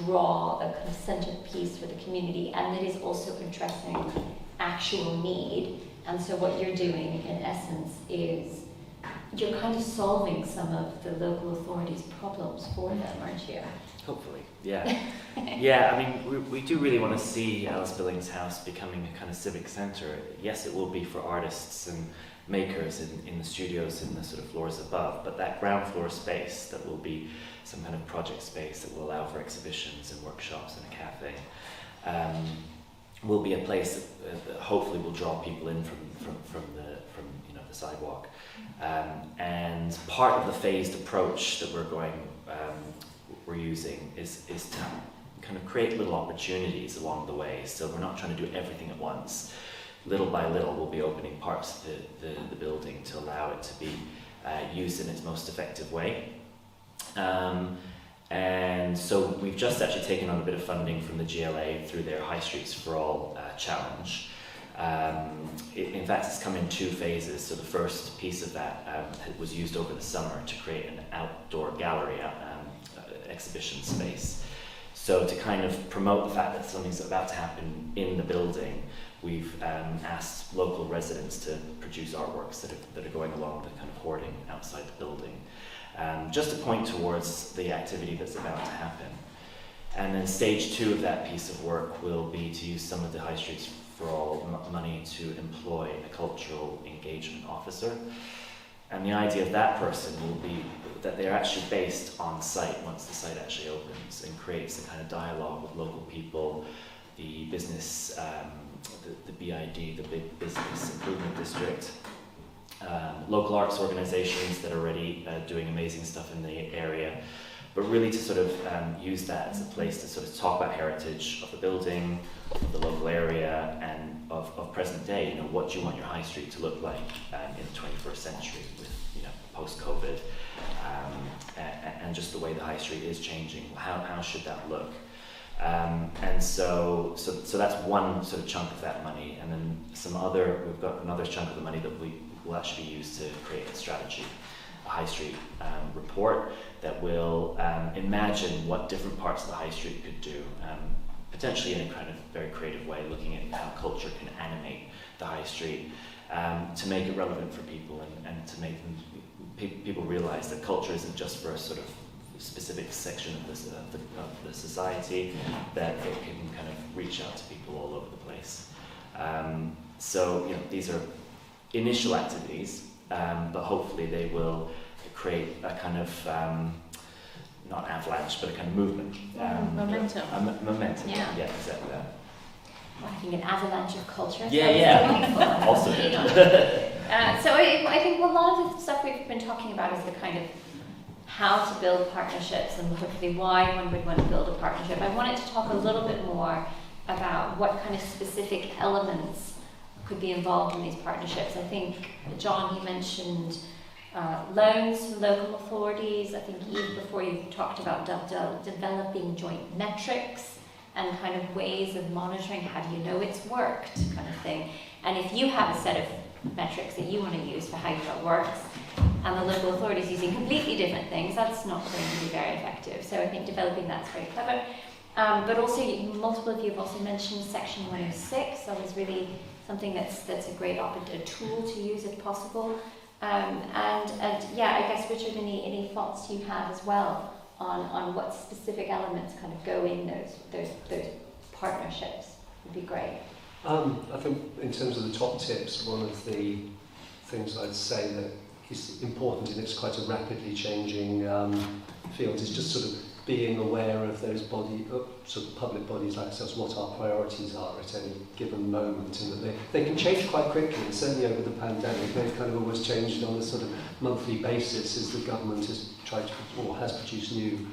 draw, a kind of centerpiece for the community, and that is also addressing actual need. And so what you're doing in essence is you're kind of solving some of the local authorities' problems for them, aren't you? Hopefully, yeah. Yeah, I mean, we do really want to see Alice Billings House becoming a kind of civic centre. Yes, it will be for artists and makers in the studios in the sort of floors above, but that ground floor space that will be some kind of project space that will allow for exhibitions and workshops and a cafe will be a place that hopefully will draw people in from you know, the sidewalk. And part of the phased approach that we're using is to kind of create little opportunities along the way. So we're not trying to do everything at once. Little by little, we'll be opening parts of the building to allow it to be used in its most effective way. And so we've just actually taken on a bit of funding from the GLA through their High Streets for All challenge. In fact, it's come in 2 phases. So the first piece of that was used over the summer to create an outdoor gallery exhibition space. So to kind of promote the fact that something's about to happen in the building, we've asked local residents to produce artworks that are going along the kind of hoarding outside the building, just to point towards the activity that's about to happen. And then stage 2 of that piece of work will be to use some of the High Streets for All money to employ a cultural engagement officer. And the idea of that person will be that they're actually based on site once the site actually opens, and creates a kind of dialogue with local people, the business, the BID, the Big Business Improvement District, local arts organizations that are already doing amazing stuff in the area, but really to sort of use that as a place to sort of talk about heritage of the building, of the local area, and of present day. You know, what do you want your high street to look like in the 21st century with, you know, post-COVID, and just the way the high street is changing. How should that look? And so that's one sort of chunk of that money, and then we've got another chunk of the money that will actually be used to create a strategy, a high street report that will imagine what different parts of the high street could do, potentially in a kind of very creative way, looking at how culture can animate the high street, to make it relevant for people and to make them, people realize that culture isn't just for a sort of specific section of the society, that it can kind of reach out to people all over the place. So these are initial activities, but hopefully they will create a kind of not avalanche, but a kind of movement. Momentum. Momentum. Yeah. Yeah, exactly that. Well, I think an avalanche of culture. Yeah. Also good. So I think a lot of the stuff we've been talking about is the kind of how to build partnerships and hopefully why one would want to build a partnership. I wanted to talk a little bit more about what kind of specific elements could be involved in these partnerships. I think, John, you mentioned loans to local authorities. I think Yves, before you talked about developing joint metrics and kind of ways of monitoring, how do you know it's worked, kind of thing. And if you have a set of metrics that you want to use for how you know it works, and the local authorities using completely different things, that's not going to be very effective. So I think developing that's very clever. But also, multiple of you have also mentioned Section 106. That was really something that's a great a tool to use if possible. And yeah, I guess, Richard, any thoughts you have as well on what specific elements kind of go in those partnerships would be great. I think in terms of the top tips, one of the things I'd say that is important, and it's quite a rapidly changing field, is just sort of being aware of those sort of public bodies like ourselves, what our priorities are at any given moment, and that they can change quite quickly. And certainly over the pandemic, they've kind of always changed on a sort of monthly basis as the government has tried to, or has produced new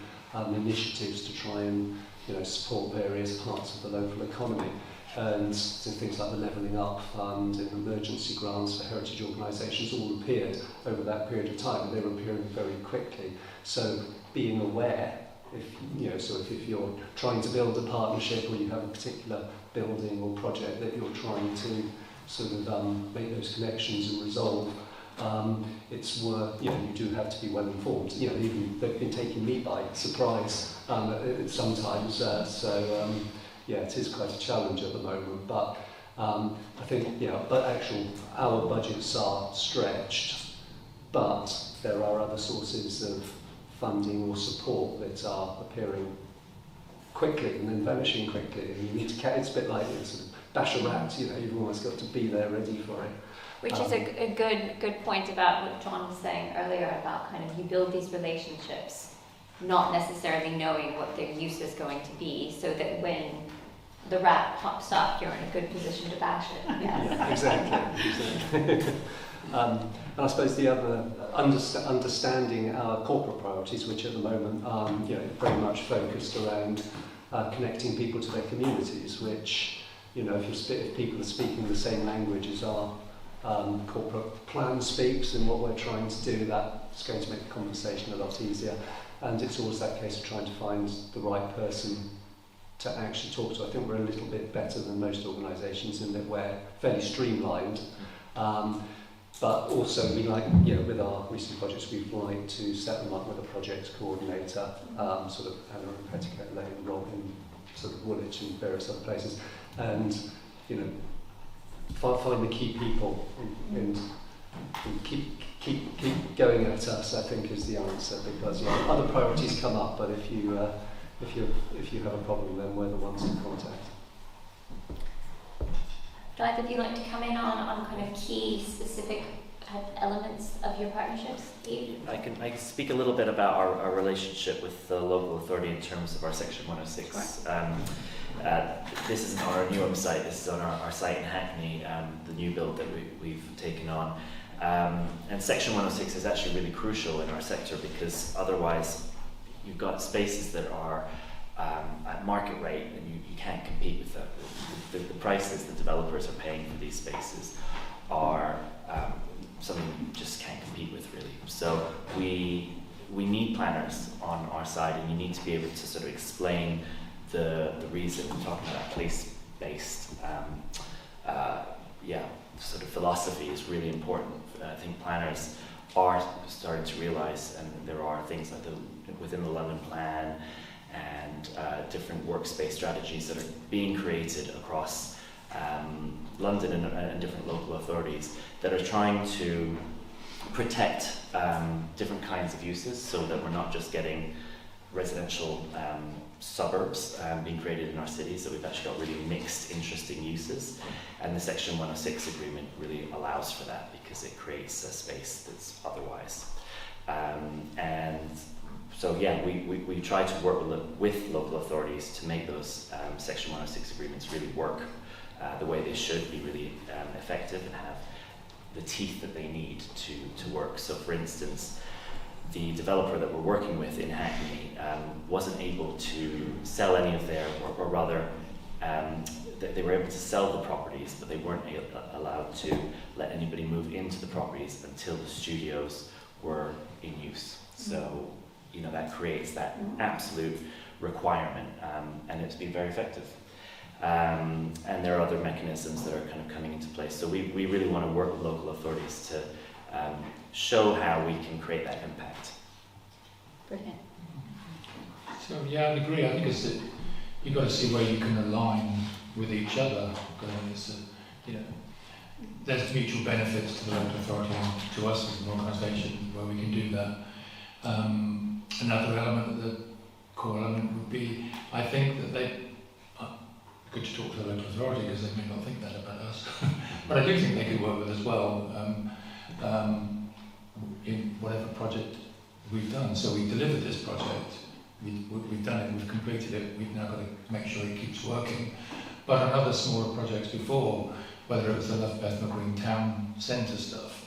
initiatives to try and support various parts of the local economy. And so things like the Levelling Up Fund and emergency grants for heritage organisations all appeared over that period of time, and they were appearing very quickly. So being aware, if you're trying to build a partnership or you have a particular building or project that you're trying to sort of make those connections and resolve, it's worth, you do have to be well informed. Even they've been taking me by surprise sometimes. Yeah, it is quite a challenge at the moment, but I think, our budgets are stretched, but there are other sources of funding or support that are appearing quickly and then vanishing quickly, and you need to catch. It's a bit like sort of bash a rat, you've almost got to be there ready for it. Which is a good point about what John was saying earlier about kind of you build these relationships not necessarily knowing what their use is going to be, so that when the rat pops up, you're in a good position to bash it. Yes. Yeah, exactly. And I suppose the other, understanding our corporate priorities, which at the moment are very much focused around connecting people to their communities, which, if people are speaking the same language as our corporate plan speaks, and what we're trying to do, that's going to make the conversation a lot easier. And it's always that case of trying to find the right person to actually talk to. I think we're a little bit better than most organisations in that we're fairly streamlined. But also we like, with our recent projects, we'd like to set them up with a project coordinator, sort of Anna and Petticoat Lane, Rob in sort of Woolwich and various other places, and find the key people and keep going at us, I think, is the answer, because other priorities come up, but if you have a problem, then we're the ones to contact. Do either of you like to come in on kind of key specific elements of your partnerships? Yves? I can speak a little bit about our relationship with the local authority in terms of our Section 106. Sure. This isn't on our Newham site, this is on our site in Hackney, the new build that we've taken on. And Section 106 is actually really crucial in our sector, because otherwise you've got spaces that are at market rate, and you can't compete with that. The prices the developers are paying for these spaces are something you just can't compete with, really. So we need planners on our side, and you need to be able to sort of explain the reason. We're talking about place-based sort of philosophy is really important. I think planners are starting to realise, and there are things like within the London Plan and different workspace strategies that are being created across London and different local authorities that are trying to protect different kinds of uses, so that we're not just getting residential suburbs being created in our cities, that we've actually got really mixed, interesting uses. And the Section 106 agreement really allows for that, because it creates a space that's otherwise. And so yeah, we try to work with local authorities to make those Section 106 agreements really work the way they should, be really effective and have the teeth that they need to work. So for instance, the developer that we're working with in Hackney wasn't able to sell any of their, or rather they were able to sell the properties, but they weren't allowed to let anybody move into the properties until the studios were in use. So, you know, that creates that absolute requirement, and it's been very effective. And there are other mechanisms that are kind of coming into place. So we really want to work with local authorities to show how we can create that impact. Brilliant. So yeah, I agree. I think it's that you've got to see where you can align with each other. You know, there's mutual benefits to the local authority and to us as an organisation where we can do that. Another element, the core element, would be, I think that they. Good to talk to the local authority because they may not think that about us, but I do think they could work with us well in whatever project we've done. So we delivered this project, we've done it, we've completed it, we've now got to make sure it keeps working. But on other smaller projects before, whether it was the Love Bethnal Green Town Centre stuff,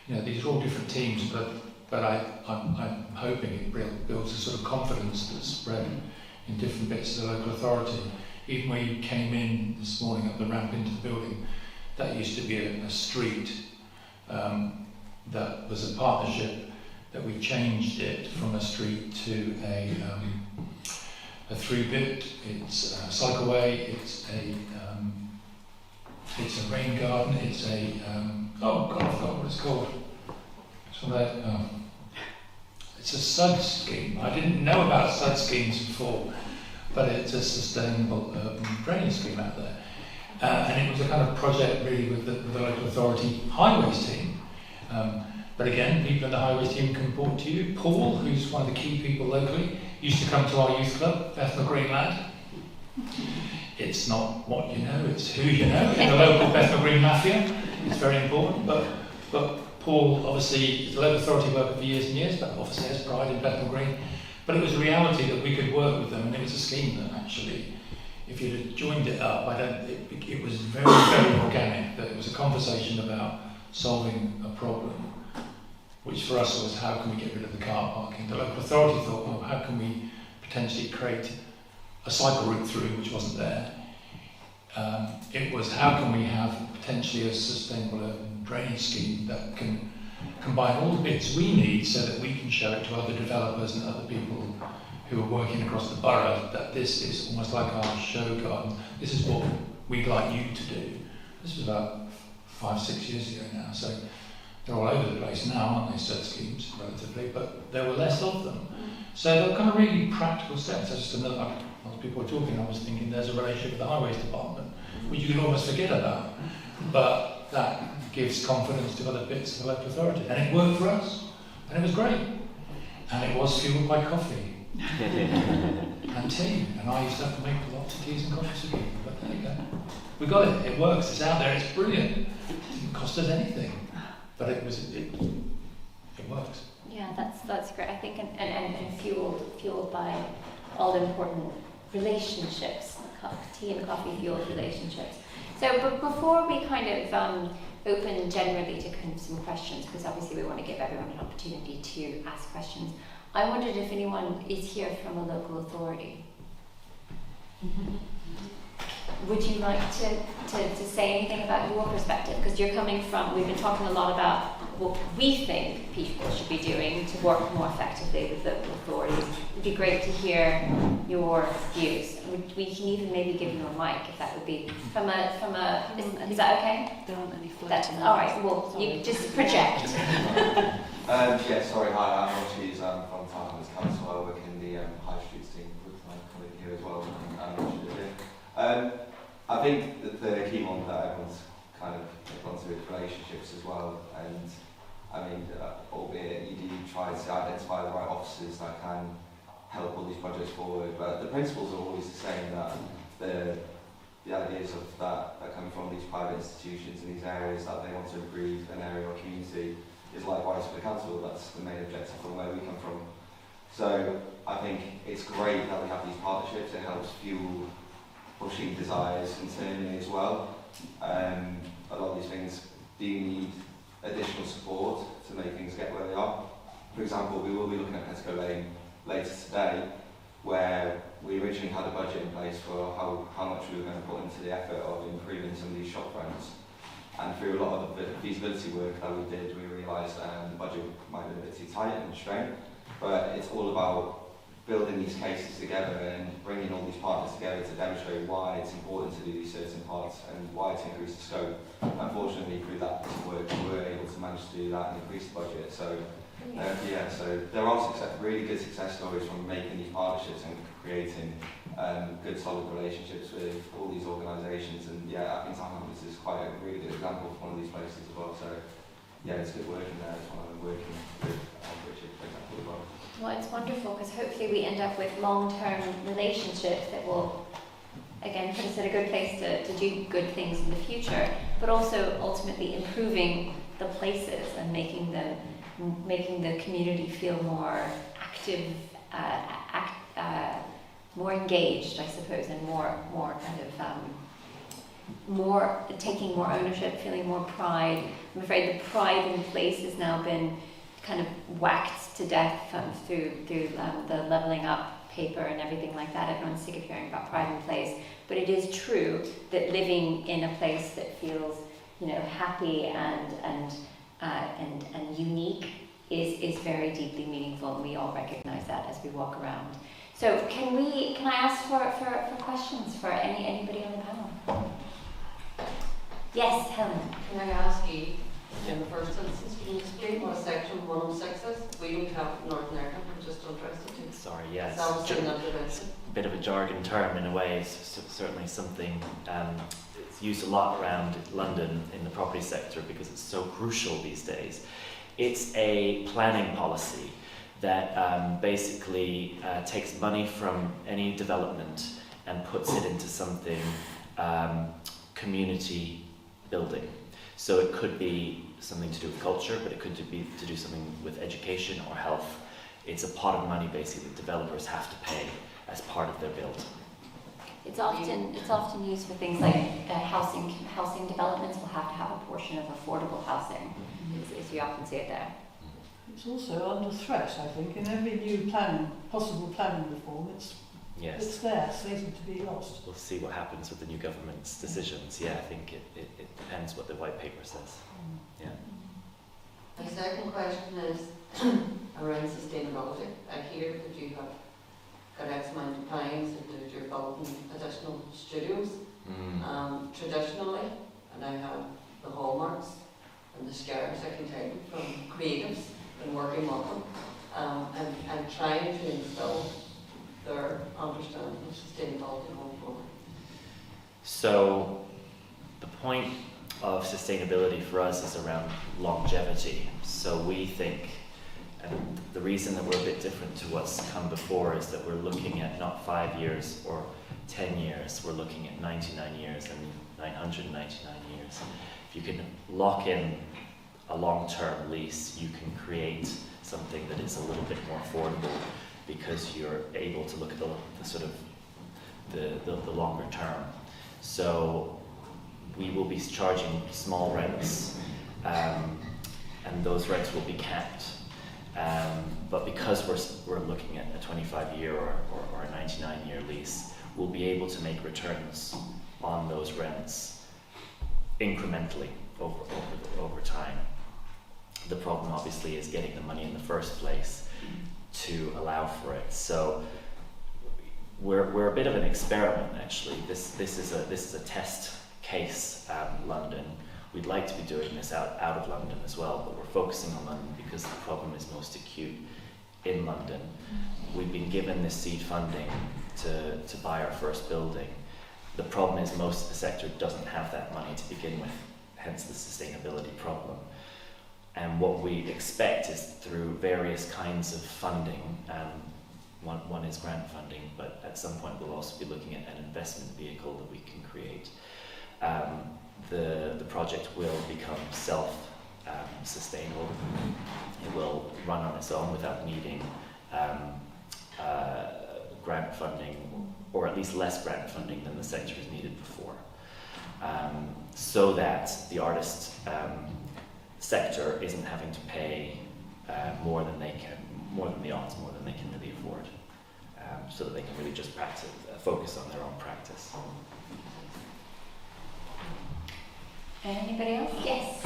you know, these are all different teams, but I'm hoping it builds a sort of confidence that's spread in different bits of the local authority. Even where you came in this morning up the ramp into the building, that used to be a street that was a partnership, that we changed it from a street to a through-bit. It's a cycleway, it's a rain garden, it's a, oh God, I forgot what it's called. It's a SUD scheme. I didn't know about SUD schemes before, but it's a sustainable urban drainage scheme out there. And it was a kind of project really with the local authority highways team. But again, people in the highways team can report to you. Paul, who's one of the key people locally, used to come to our youth club, Bethnal Green lad. It's not what you know, it's who you know in the local Bethnal Green mafia. It's very important. But Paul, obviously, is a local authority worker for years and years, but obviously has pride in Bethnal Green. But it was a reality that we could work with them, and it was a scheme that actually, if you'd have joined it up, it was very, very organic, that it was a conversation about solving a problem, which for us was how can we get rid of the car parking. The local authority thought, well, how can we potentially create a cycle route through, which wasn't there. It was how can we have potentially a sustainable urban drainage scheme that can combine all the bits we need so that we can show it to other developers and other people who are working across the borough that this is almost like our show garden. This is what we'd like you to do. This was about 5-6 years ago now, so they're all over the place now, aren't they, SUD schemes, relatively, but there were less of them. So they're kind of really practical steps. That's just another, as people were talking, I was thinking there's a relationship with the highways department, which you can almost forget about, but that gives confidence to other bits of the local authority. And it worked for us, and it was great. And it was fueled by coffee and tea. And I used to have to make lots of teas and coffees for people, but there you go. We got it, it works, it's out there, it's brilliant. It didn't cost us anything, but it works. Yeah, that's great. I think, and fueled by all important relationships, tea and coffee fueled relationships. So, but before we kind of open generally to kind of some questions, because obviously we want to give everyone an opportunity to ask questions, I wondered if anyone is here from a local authority. Would you like to say anything about your perspective? Because you're coming from, we've been talking a lot about what we think people should be doing to work more effectively with local authorities. It'd be great to hear your views. We can even maybe give you a mic if that would be from a is that okay? There aren't any That's all right. Well, you just project. Yeah, sorry, hi, I'm Yves, I'm from Farmers Council. I work in the High Streets team with my colleague here as well, and I think that the key one try to identify the right officers that can help all these projects forward. But the principles are always the same, that the ideas of that come from these private institutions in these areas, that they want to improve an area or community, is likewise for the council. That's the main objective from where we come from. So I think it's great that we have these partnerships. It helps fuel pushing desires internally as well. A lot of these things do need additional support to make things get where they are. For example, we will be looking at Petticoat Lane later today, where we originally had a budget in place for how much we were going to put into the effort of improving some of these shop fronts. And through a lot of the feasibility work that we did, we realised the budget might be a bit too tight and strained. But it's all about building these cases together and bringing all these partners together to demonstrate why it's important to do these certain parts and why to increase the scope. Unfortunately, through that work, we were able to manage to do that and increase the budget. So, so there are really good success stories from making these partnerships and creating good, solid relationships with all these organisations. And I think Panellists is quite a really good example of one of these places as well. So, it's good working there. It's one I'm working with Richard, for example, as well. Well, it's wonderful because hopefully we end up with long-term relationships that will, again, put us in a good place to do good things in the future, but also ultimately improving the places and making the community feel more active, more engaged, I suppose, and more kind of taking more ownership, feeling more pride. I'm afraid the pride in place has now been kind of whacked to death through the levelling up paper and everything like that. Everyone's sick of hearing about pride in place, but it is true that living in a place that feels, happy and unique is very deeply meaningful, and we all recognise that as we walk around. So can I ask for questions for anybody on the panel? Yes, Helen. Can I ask you, in the first instance, can you explain what Section 106 is? We don't have it in Northern Ireland, we're just interested in. Sorry, It's a bit of a jargon term in a way. It's certainly something it's used a lot around London in the property sector because it's so crucial these days. It's a planning policy that basically takes money from any development and puts it into something community building. So it could be something to do with culture, but it could be to do something with education or health. It's a pot of money basically that developers have to pay as part of their build. It's often used for things like housing developments will have to have a portion of affordable housing, as you often see it there. It's also under threat, I think, in every new possible planning reform. It's there, slated to be lost. We'll see what happens with the new government's decisions. I think it depends what the white paper says. My second question is around sustainability. I hear that you have got X amount of plans and that you're building additional studios. Traditionally, and I have the hallmarks and the scars, I can tell you, from creatives and working with them, and trying to instill their understanding of sustainability going forward. So the point of sustainability for us is around longevity. So we think, and the reason that we're a bit different to what's come before is that we're looking at not 5 years or 10 years, we're looking at 99 years and 999 years. If you can lock in a long-term lease, you can create something that is a little bit more affordable because you're able to look at the sort of the longer term. So we will be charging small rents, and those rents will be capped. But because we're looking at a 25-year or a 99-year lease, we'll be able to make returns on those rents incrementally over time. The problem obviously is getting the money in the first place to allow for it. So we're a bit of an experiment actually. This is a test case London. We'd like to be doing this out of London as well, but we're focusing on London because the problem is most acute in London. We've been given this seed funding to buy our first building. The problem is most of the sector doesn't have that money to begin with, hence the sustainability problem. And what we expect is through various kinds of funding, one is grant funding, but at some point we'll also be looking at an investment vehicle that we can create. The project will become self-sustainable. It will run on its own without needing grant funding, or at least less grant funding than the sector has needed before, so that the artist sector isn't having to pay more than the arts, more than they can really afford, so that they can really just focus on their own practice. Anybody else? Yes.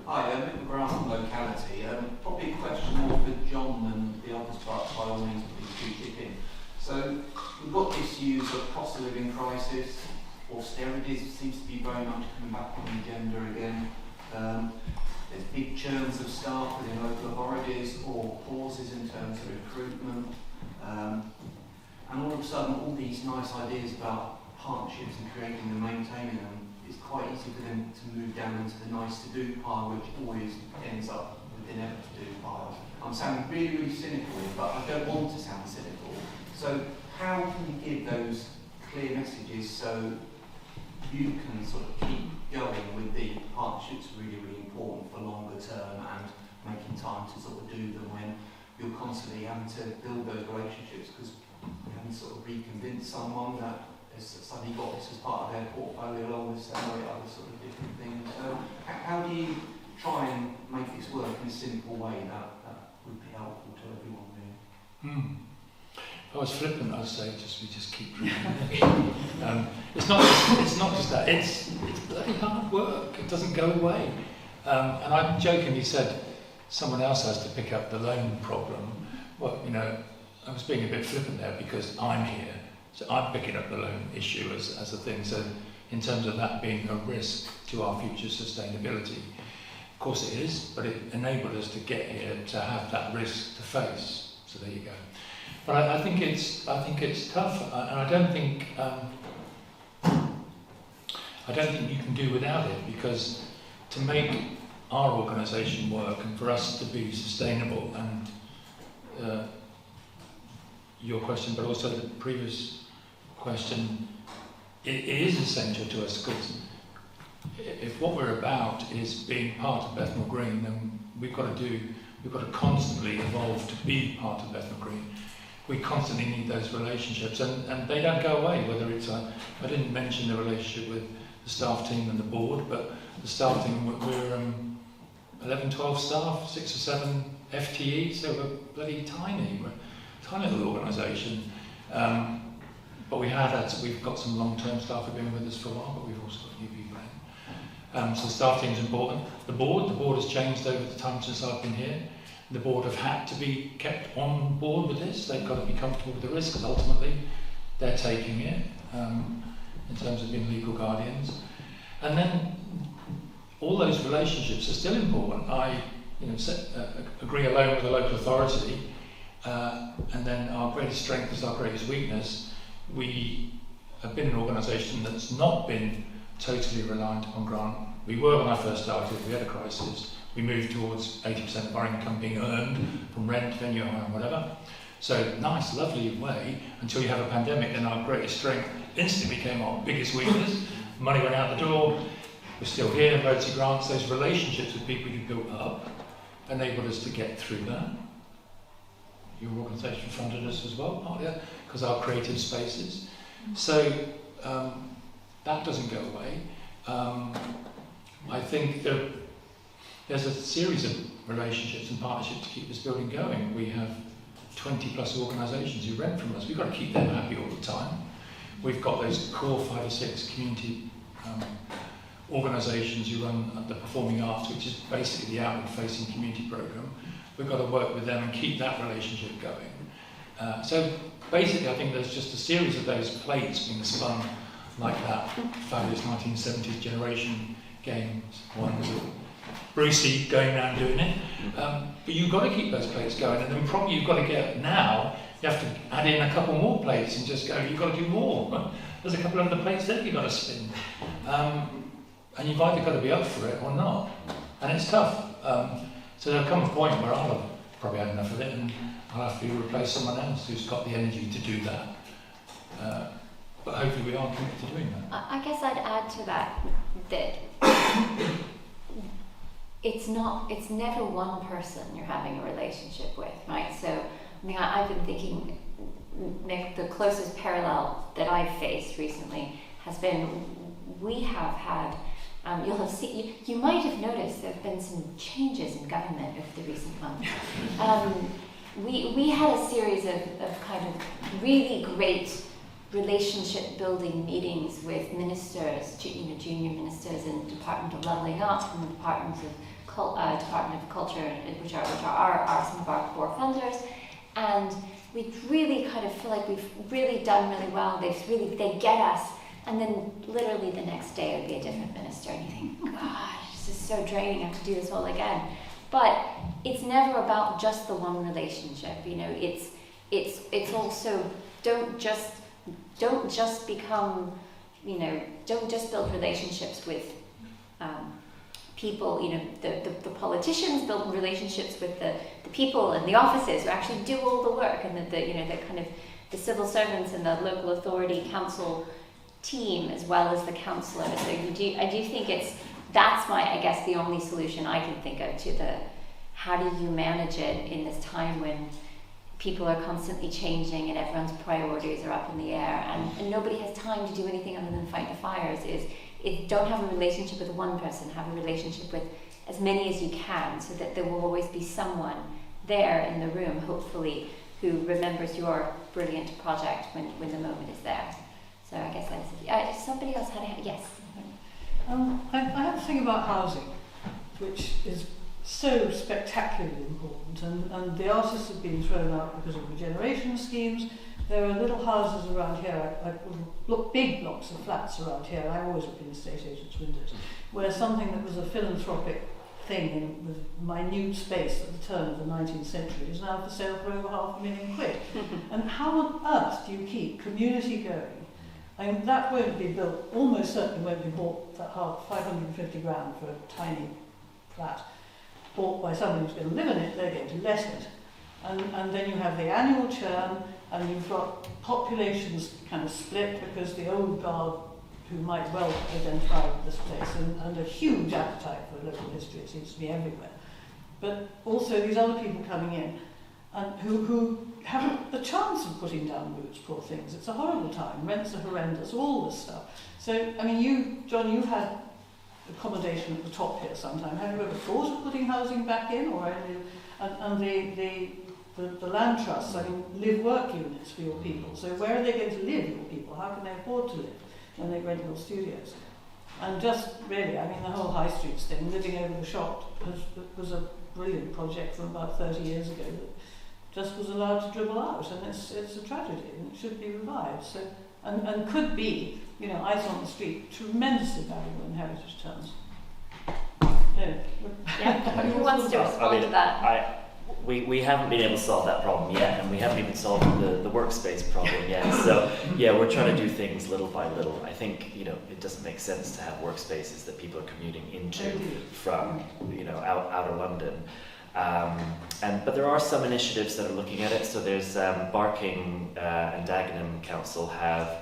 Hi, I'm Mick McGrath from Locality. Probably a question more for John than the others, but by all means, please do chip in. So we've got issues of cost of living crisis, austerity seems to be very much coming back on the agenda again. There's big churns of staff within local authorities or pauses in terms of recruitment. And all of a sudden, all these nice ideas about partnerships and creating and maintaining them, it's quite easy for them to move down into the nice to do pile, which always ends up with the never to do pile. I'm sounding really, really cynical here, but I don't want to sound cynical. So how can you give those clear messages so you can sort of keep going with the partnerships really, really important for longer term and making time to sort of do them when you're constantly having to build those relationships, because you haven't sort of reconvinced someone that has suddenly got this as part of their portfolio along with so many other sort of different things. So how do you try and make this work in a simple way that would be helpful to everyone there? If I was flippant, I'd say we just keep doing it. It's not just that. It's bloody hard work. It doesn't go away. And I jokingly said someone else has to pick up the loan problem. Well, I was being a bit flippant there because I'm here, so I'm picking up the loan issue as a thing. So in terms of that being a risk to our future sustainability, of course it is, but it enabled us to get here to have that risk to face. So there you go. But I think it's tough, and I don't think you can do without it, because to make our organisation work and for us to be sustainable, and your question, but also the previous question, it is essential to us, because if what we're about is being part of Bethnal Green, then we've got to constantly evolve to be part of Bethnal Green. We constantly need those relationships, and they don't go away, whether it's I didn't mention the relationship with the staff team and the board, but the staff team, we're 11, 12 staff, 6 or 7 FTEs, so we're bloody tiny. We're a tiny little organisation. But we've got some long-term staff who've been with us for a while, but we've also got new people in. So the staff team is important. The board has changed over the time since I've been here. The board have had to be kept on board with this. They've got to be comfortable with the risk, because ultimately they're taking it in terms of being legal guardians. And then all those relationships are still important. I agree alone with the local authority, and then our greatest strength is our greatest weakness. We have been an organisation that's not been totally reliant on grant. We were when I first started. We had a crisis. We moved towards 80% of our income being earned from rent, venue hire, and whatever. So nice, lovely way, until you have a pandemic, and our greatest strength instantly became our biggest weakness. Money went out the door. We're still here, emergency grants. Those relationships with people you built up enabled us to get through that. Your organisation funded us as well, partly, because our creative spaces. So that doesn't go away. I think there's a series of relationships and partnerships to keep this building going. We have 20 plus organisations who rent from us. We've got to keep them happy all the time. We've got those core 5 or 6 community organisations who run the Performing Arts, which is basically the outward-facing community programme. We've got to work with them and keep that relationship going. So basically, I think there's just a series of those plates being spun like that fabulous 1970s generation games one with Brucey going around doing it. But you've got to keep those plates going, and then probably you've got to get now, you have to add in a couple more plates and just go, you've got to do more. There's a couple of other plates there you've got to spin. And you've either got to be up for it or not. And it's tough. So there'll come a point where I'll have probably had enough of it and I'll have to replace someone else who's got the energy to do that. But hopefully we are committed to doing that. I guess I'd add to that it's never one person you're having a relationship with, right? So, I mean, I've been thinking, Nick, the closest parallel that I've faced recently has been, we have had, you'll have seen, you might have noticed there have been some changes in government over the recent months. We had a series of kind of really great relationship building meetings with ministers, junior ministers in the Department of Levelling Up and the Department of Culture, which are some of our core funders, and we really kind of feel like we've really done really well. They get us, and then literally the next day it would be a different minister, and you think, gosh, this is so draining. I have to do this all again. But it's never about just the one relationship. It's also don't just become, don't just build relationships with people, the politicians build relationships with the people in the offices who actually do all the work, and the civil servants and the local authority council team as well as the councillors. So I do think that's I guess the only solution I can think of to how do you manage it in this time when people are constantly changing and everyone's priorities are up in the air and nobody has time to do anything other than fight the fires, is don't have a relationship with one person, have a relationship with as many as you can, so that there will always be someone there in the room, hopefully, who remembers your brilliant project when the moment is there. So I guess that's somebody else had a yes. I have to think about housing, which is so spectacularly important, and the artists have been thrown out because of regeneration schemes. There are little houses around here, big blocks of flats around here. I always look in estate agents' windows, where something that was a philanthropic thing with minute space at the turn of the 19th century is now for sale for over £500,000. And how on earth do you keep community going? I mean, that won't be built, almost certainly won't be bought that hard, 550 grand for a tiny flat, bought by somebody who's going to live in it. They're going to let it. And then you have the annual churn, and you've got populations kind of split because the old guard, who might well identify with this place, and a huge appetite for local history, it seems to be everywhere. But also these other people coming in, and who haven't the chance of putting down roots, poor things. It's a horrible time. Rents are horrendous, all this stuff. So, I mean, John, you've had accommodation at the top here sometime. Have you ever thought of putting housing back in, or the land trusts? I mean, live-work units for your people. So where are they going to live, your people? How can they afford to live when they rent your studios? And just really, I mean, the whole High Streets thing, living over the shop, was a brilliant project from about 30 years ago that just was allowed to dribble out, and it's a tragedy, and it should be revived. So, and could be, ice on the street, tremendously valuable in heritage terms. Yeah, who wants to respond to that? We haven't been able to solve that problem yet, and we haven't even solved the workspace problem yet. So yeah, we're trying to do things little by little. I think it doesn't make sense to have workspaces that people are commuting into from outer London. But there are some initiatives that are looking at it. So there's Barking and Dagenham Council have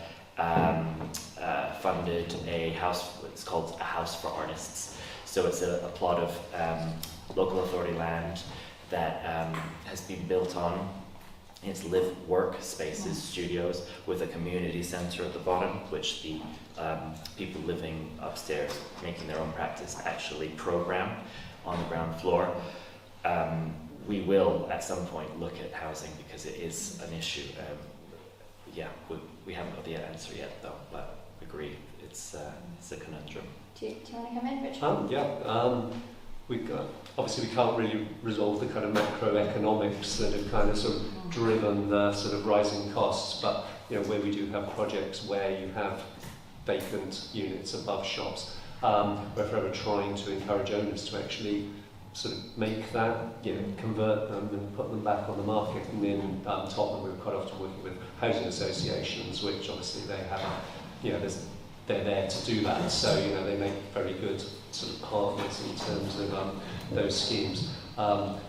funded a house. It's called a House for Artists. So it's a plot of local authority land that has been built on. It's live-work spaces, studios, with a community centre at the bottom, which the people living upstairs, making their own practice, actually program on the ground floor. We will, at some point, look at housing because it is an issue. We haven't got the answer yet, though, but agree, it's a conundrum. Do you want to come in, Richard? Obviously we can't really resolve the kind of macroeconomics that have kind of sort of driven the sort of rising costs, but where we do have projects where you have vacant units above shops, we're forever trying to encourage owners to actually sort of make that, convert them and put them back on the market. And in Tottenham, we're quite often working with housing associations, which obviously they have, they're there to do that. So, they make very good sort of partners in terms of those schemes.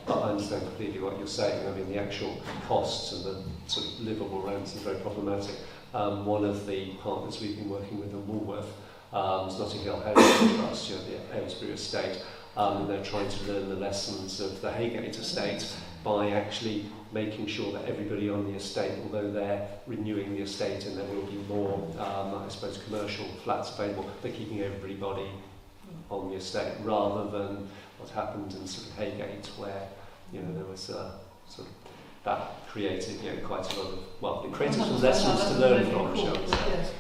But I understand completely what you're saying. I mean, the actual costs and the sort of livable rents are very problematic. One of the partners we've been working with in Woolworth is Notting Hill Housing Trust, the Aylesbury estate, and they're trying to learn the lessons of the Haygate estate by actually making sure that everybody on the estate, although they're renewing the estate and there will be more, I suppose, commercial flats available, they're keeping everybody on the estate rather than what happened in sort of Haygate, where there was sort of that created quite a lot of, well, it created some lessons to learn from, shall we say.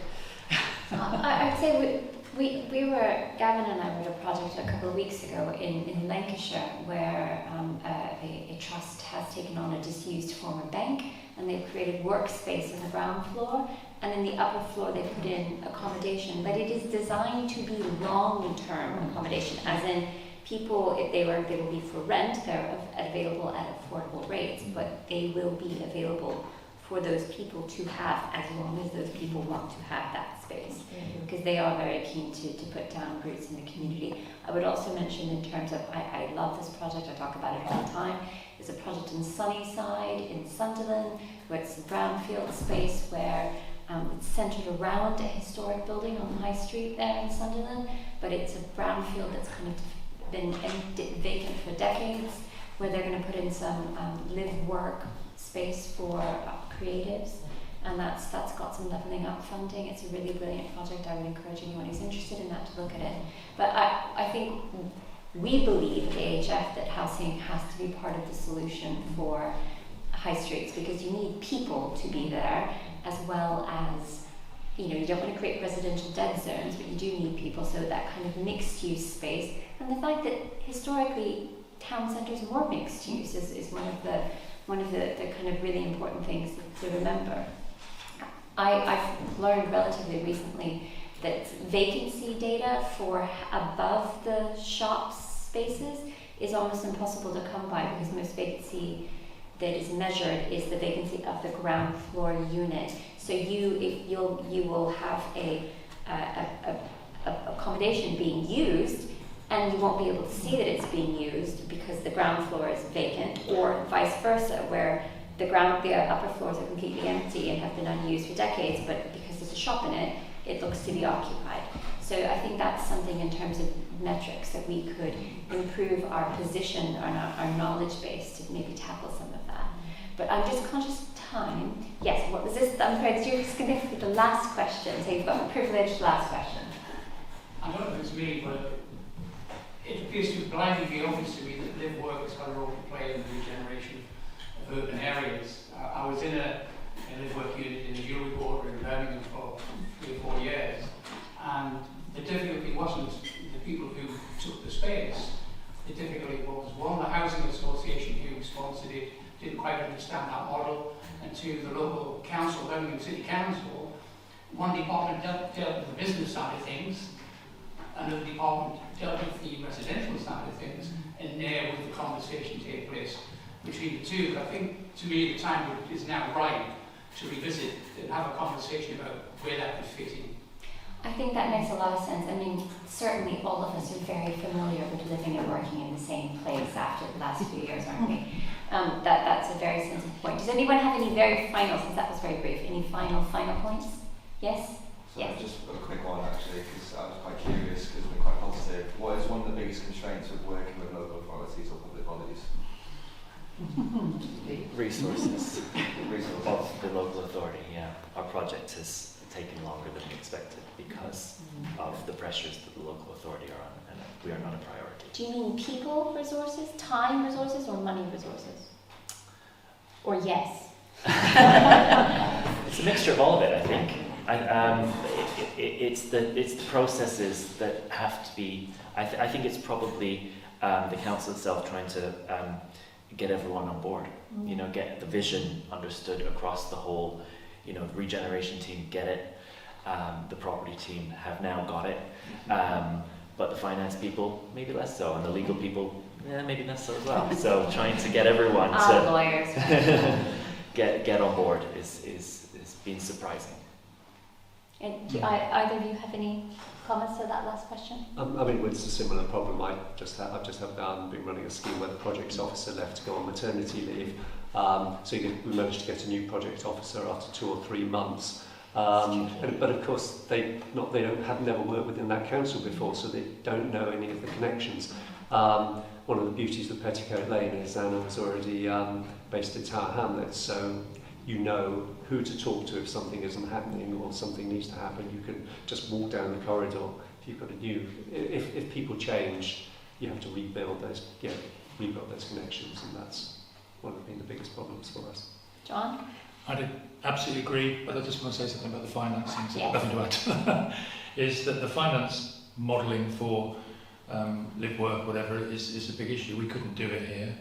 I'd say we were, Gavin and I were at a project a couple of weeks ago in Lancashire where a trust has taken on a disused former bank, and they've created workspace on the ground floor, and in the upper floor they put in accommodation, but it is designed to be long-term accommodation, as in people, if they will be for rent, they're available at affordable rates, but they will be available for those people to have as long as those people want to have that space, because they are very keen to put down roots in the community. I would also mention, in terms of, I love this project, I talk about it all the time, there's a project in Sunnyside in Sunderland where it's a brownfield space where it's centred around a historic building on High Street there in Sunderland, but it's a brownfield that's kind of been vacant for decades, where they're going to put in some live-work space for creatives, and that's got some levelling up funding. It's a really brilliant project. I would encourage anyone who's interested in that to look at it. But I think we believe at AHF that housing has to be part of the solution for high streets, because you need people to be there, as well as, you don't want to create residential dead zones, but you do need people, so that kind of mixed use space. And the fact that historically town centres were mixed use is one of the kind of really important things to remember. I've learned relatively recently that vacancy data for above the shop spaces is almost impossible to come by, because most vacancy that is measured is the vacancy of the ground floor unit. So you will have a accommodation being used, and you won't be able to see that it's being used because the ground floor is vacant, or vice versa, where the upper floors are completely empty and have been unused for decades, but because there's a shop in it, it looks to be occupied. So I think that's something in terms of metrics that we could improve our position and our knowledge base to maybe tackle some of that. But I'm just conscious of time. Yes, what was this? I'm sorry, you're just going to go for the last question, so you've got a privileged last question. I don't know if it's me, but it appears to be blindingly obvious to me that live work has got a role to play in the regeneration of urban areas. I was in a live work unit in the Jewellery Quarter in Birmingham for 3 or 4 years, and the difficulty wasn't the people who took the space. The difficulty was, one, the housing association who sponsored it didn't quite understand that model, and two, the local council, Birmingham City Council, one department dealt with the business side of things, another department dealt with the residential side of things, and there would the conversation take place between the two. But I think, to me, the time is now right to revisit and have a conversation about where that would fit in. I think that makes a lot of sense. I mean, certainly all of us are very familiar with living and working in the same place after the last few years, aren't we? That's a very sensible point. Does anyone have any very final, since that was very brief, any final points? Yes? So yes. Just a quick one actually, because I was quite curious, because we're quite positive. What is one of the biggest constraints of working with local authorities or public bodies? Resources of the local authority, yeah. Our project has taken longer than we expected because of the pressures that the local authority are on, and we are not a priority. Do you mean people resources, time resources, or money resources? Or yes? It's a mixture of all of it, I think. It's the processes that have to be. I think it's probably the council itself trying to get everyone on board. Get the vision understood across the whole. The regeneration team get it. The property team have now got it. But the finance people maybe less so, and the legal people maybe less so as well. So trying to get everyone to lawyers get on board is been surprising. And do either of you have any comments to that last question? I mean, it's a similar problem. I've just been running a scheme where the project officer left to go on maternity leave. So we managed to get a new project officer after 2 or 3 months. But of course, they have never worked within that council before, so they don't know any of the connections. One of the beauties of Petticoat Lane is Anna was already based in Tower Hamlets, so you know who to talk to if something isn't happening or something needs to happen. You can just walk down the corridor. If you've got a new, if people change, you have to rebuild those connections, and that's one of the biggest problems for us. John? I absolutely agree, but I just want to say something about the financing, so Yes. nothing to add to that, is that the finance modelling for live, work, whatever, is a big issue. We couldn't do it here.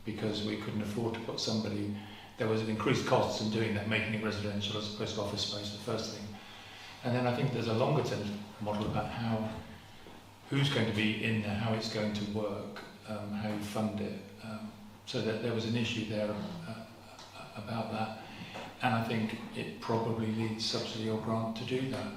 Because we couldn't afford to put somebody. There was an increased costs in doing that, making it residential as opposed to office space, the first thing. And then I think there's a longer term model about who's going to be in there, how it's going to work, how you fund it. So that there was an issue there about that. And I think it probably needs subsidy or grant to do that.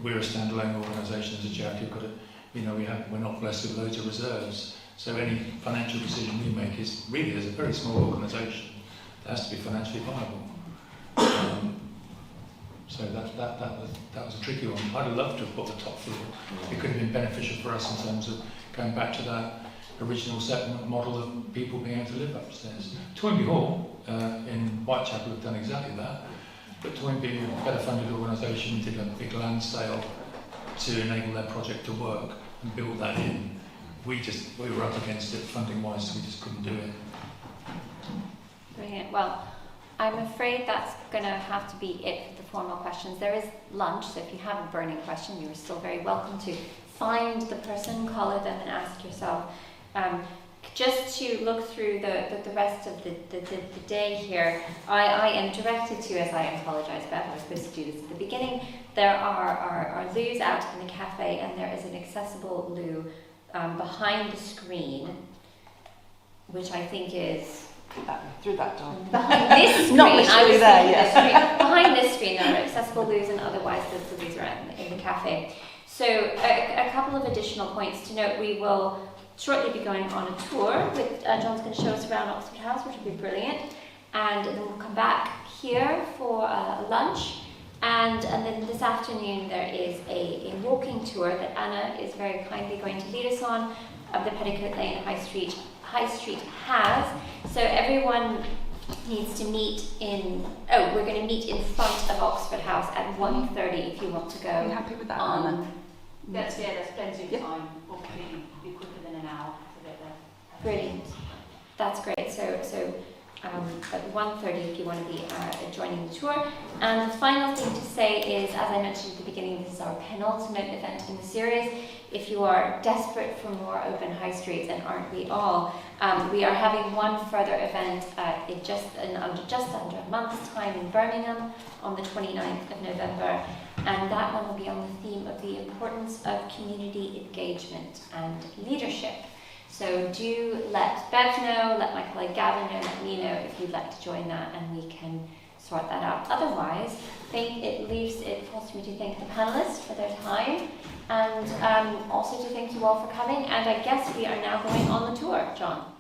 We're a standalone organisation as a charity. We've got we're not blessed with loads of reserves. So any financial decision we make is really, as a very small organisation, it has to be financially viable. So that was a tricky one. I'd have loved to have put the top floor. It could have been beneficial for us in terms of going back to that original settlement model of people being able to live upstairs. Toynbee Hall in Whitechapel have done exactly that. But Toynbee, a better funded organisation, did a big land sale to enable their project to work and built that in. We were up against it funding wise, so we just couldn't do it. Brilliant. Well, I'm afraid that's going to have to be it for the formal questions. There is lunch, so if you have a burning question, you're still very welcome to find the person, call them and ask yourself. Just to look through the rest of the day here, I am directed to, as I apologise, Beth, I was supposed to do this at the beginning, there are loos out in the cafe, and there is an accessible loo behind the screen, which I think is through that door. behind this screen. Not literally there, yes. Behind this screen, there are accessible loos, and otherwise the loos are out in the cafe. So a couple of additional points to note. We will shortly be going on a tour with John's going to show us around Oxford House, which will be brilliant, and then we'll come back here for lunch. And then this afternoon there is a walking tour that Anna is very kindly going to lead us on of the Petticoat Lane High Street has. So everyone needs to meet we're going to meet in front of Oxford House at 1:30 if you want to go. Are you happy with that, Anna? That's plenty of time. Hopefully be quicker than an hour to get there. Brilliant. That's great. So at 1:30 if you want to be joining the tour. And the final thing to say is, as I mentioned at the beginning, this is our penultimate event in the series. If you are desperate for more open high streets, and aren't we all, we are having one further event in just under a month's time in Birmingham on the 29th of November. And that one will be on the theme of the importance of community engagement and leadership. So do let Bev know, let my colleague Gavin know, let me know if you'd like to join that, and we can sort that out. Otherwise, it falls to me to thank the panellists for their time, and also to thank you all for coming. And I guess we are now going on the tour, John.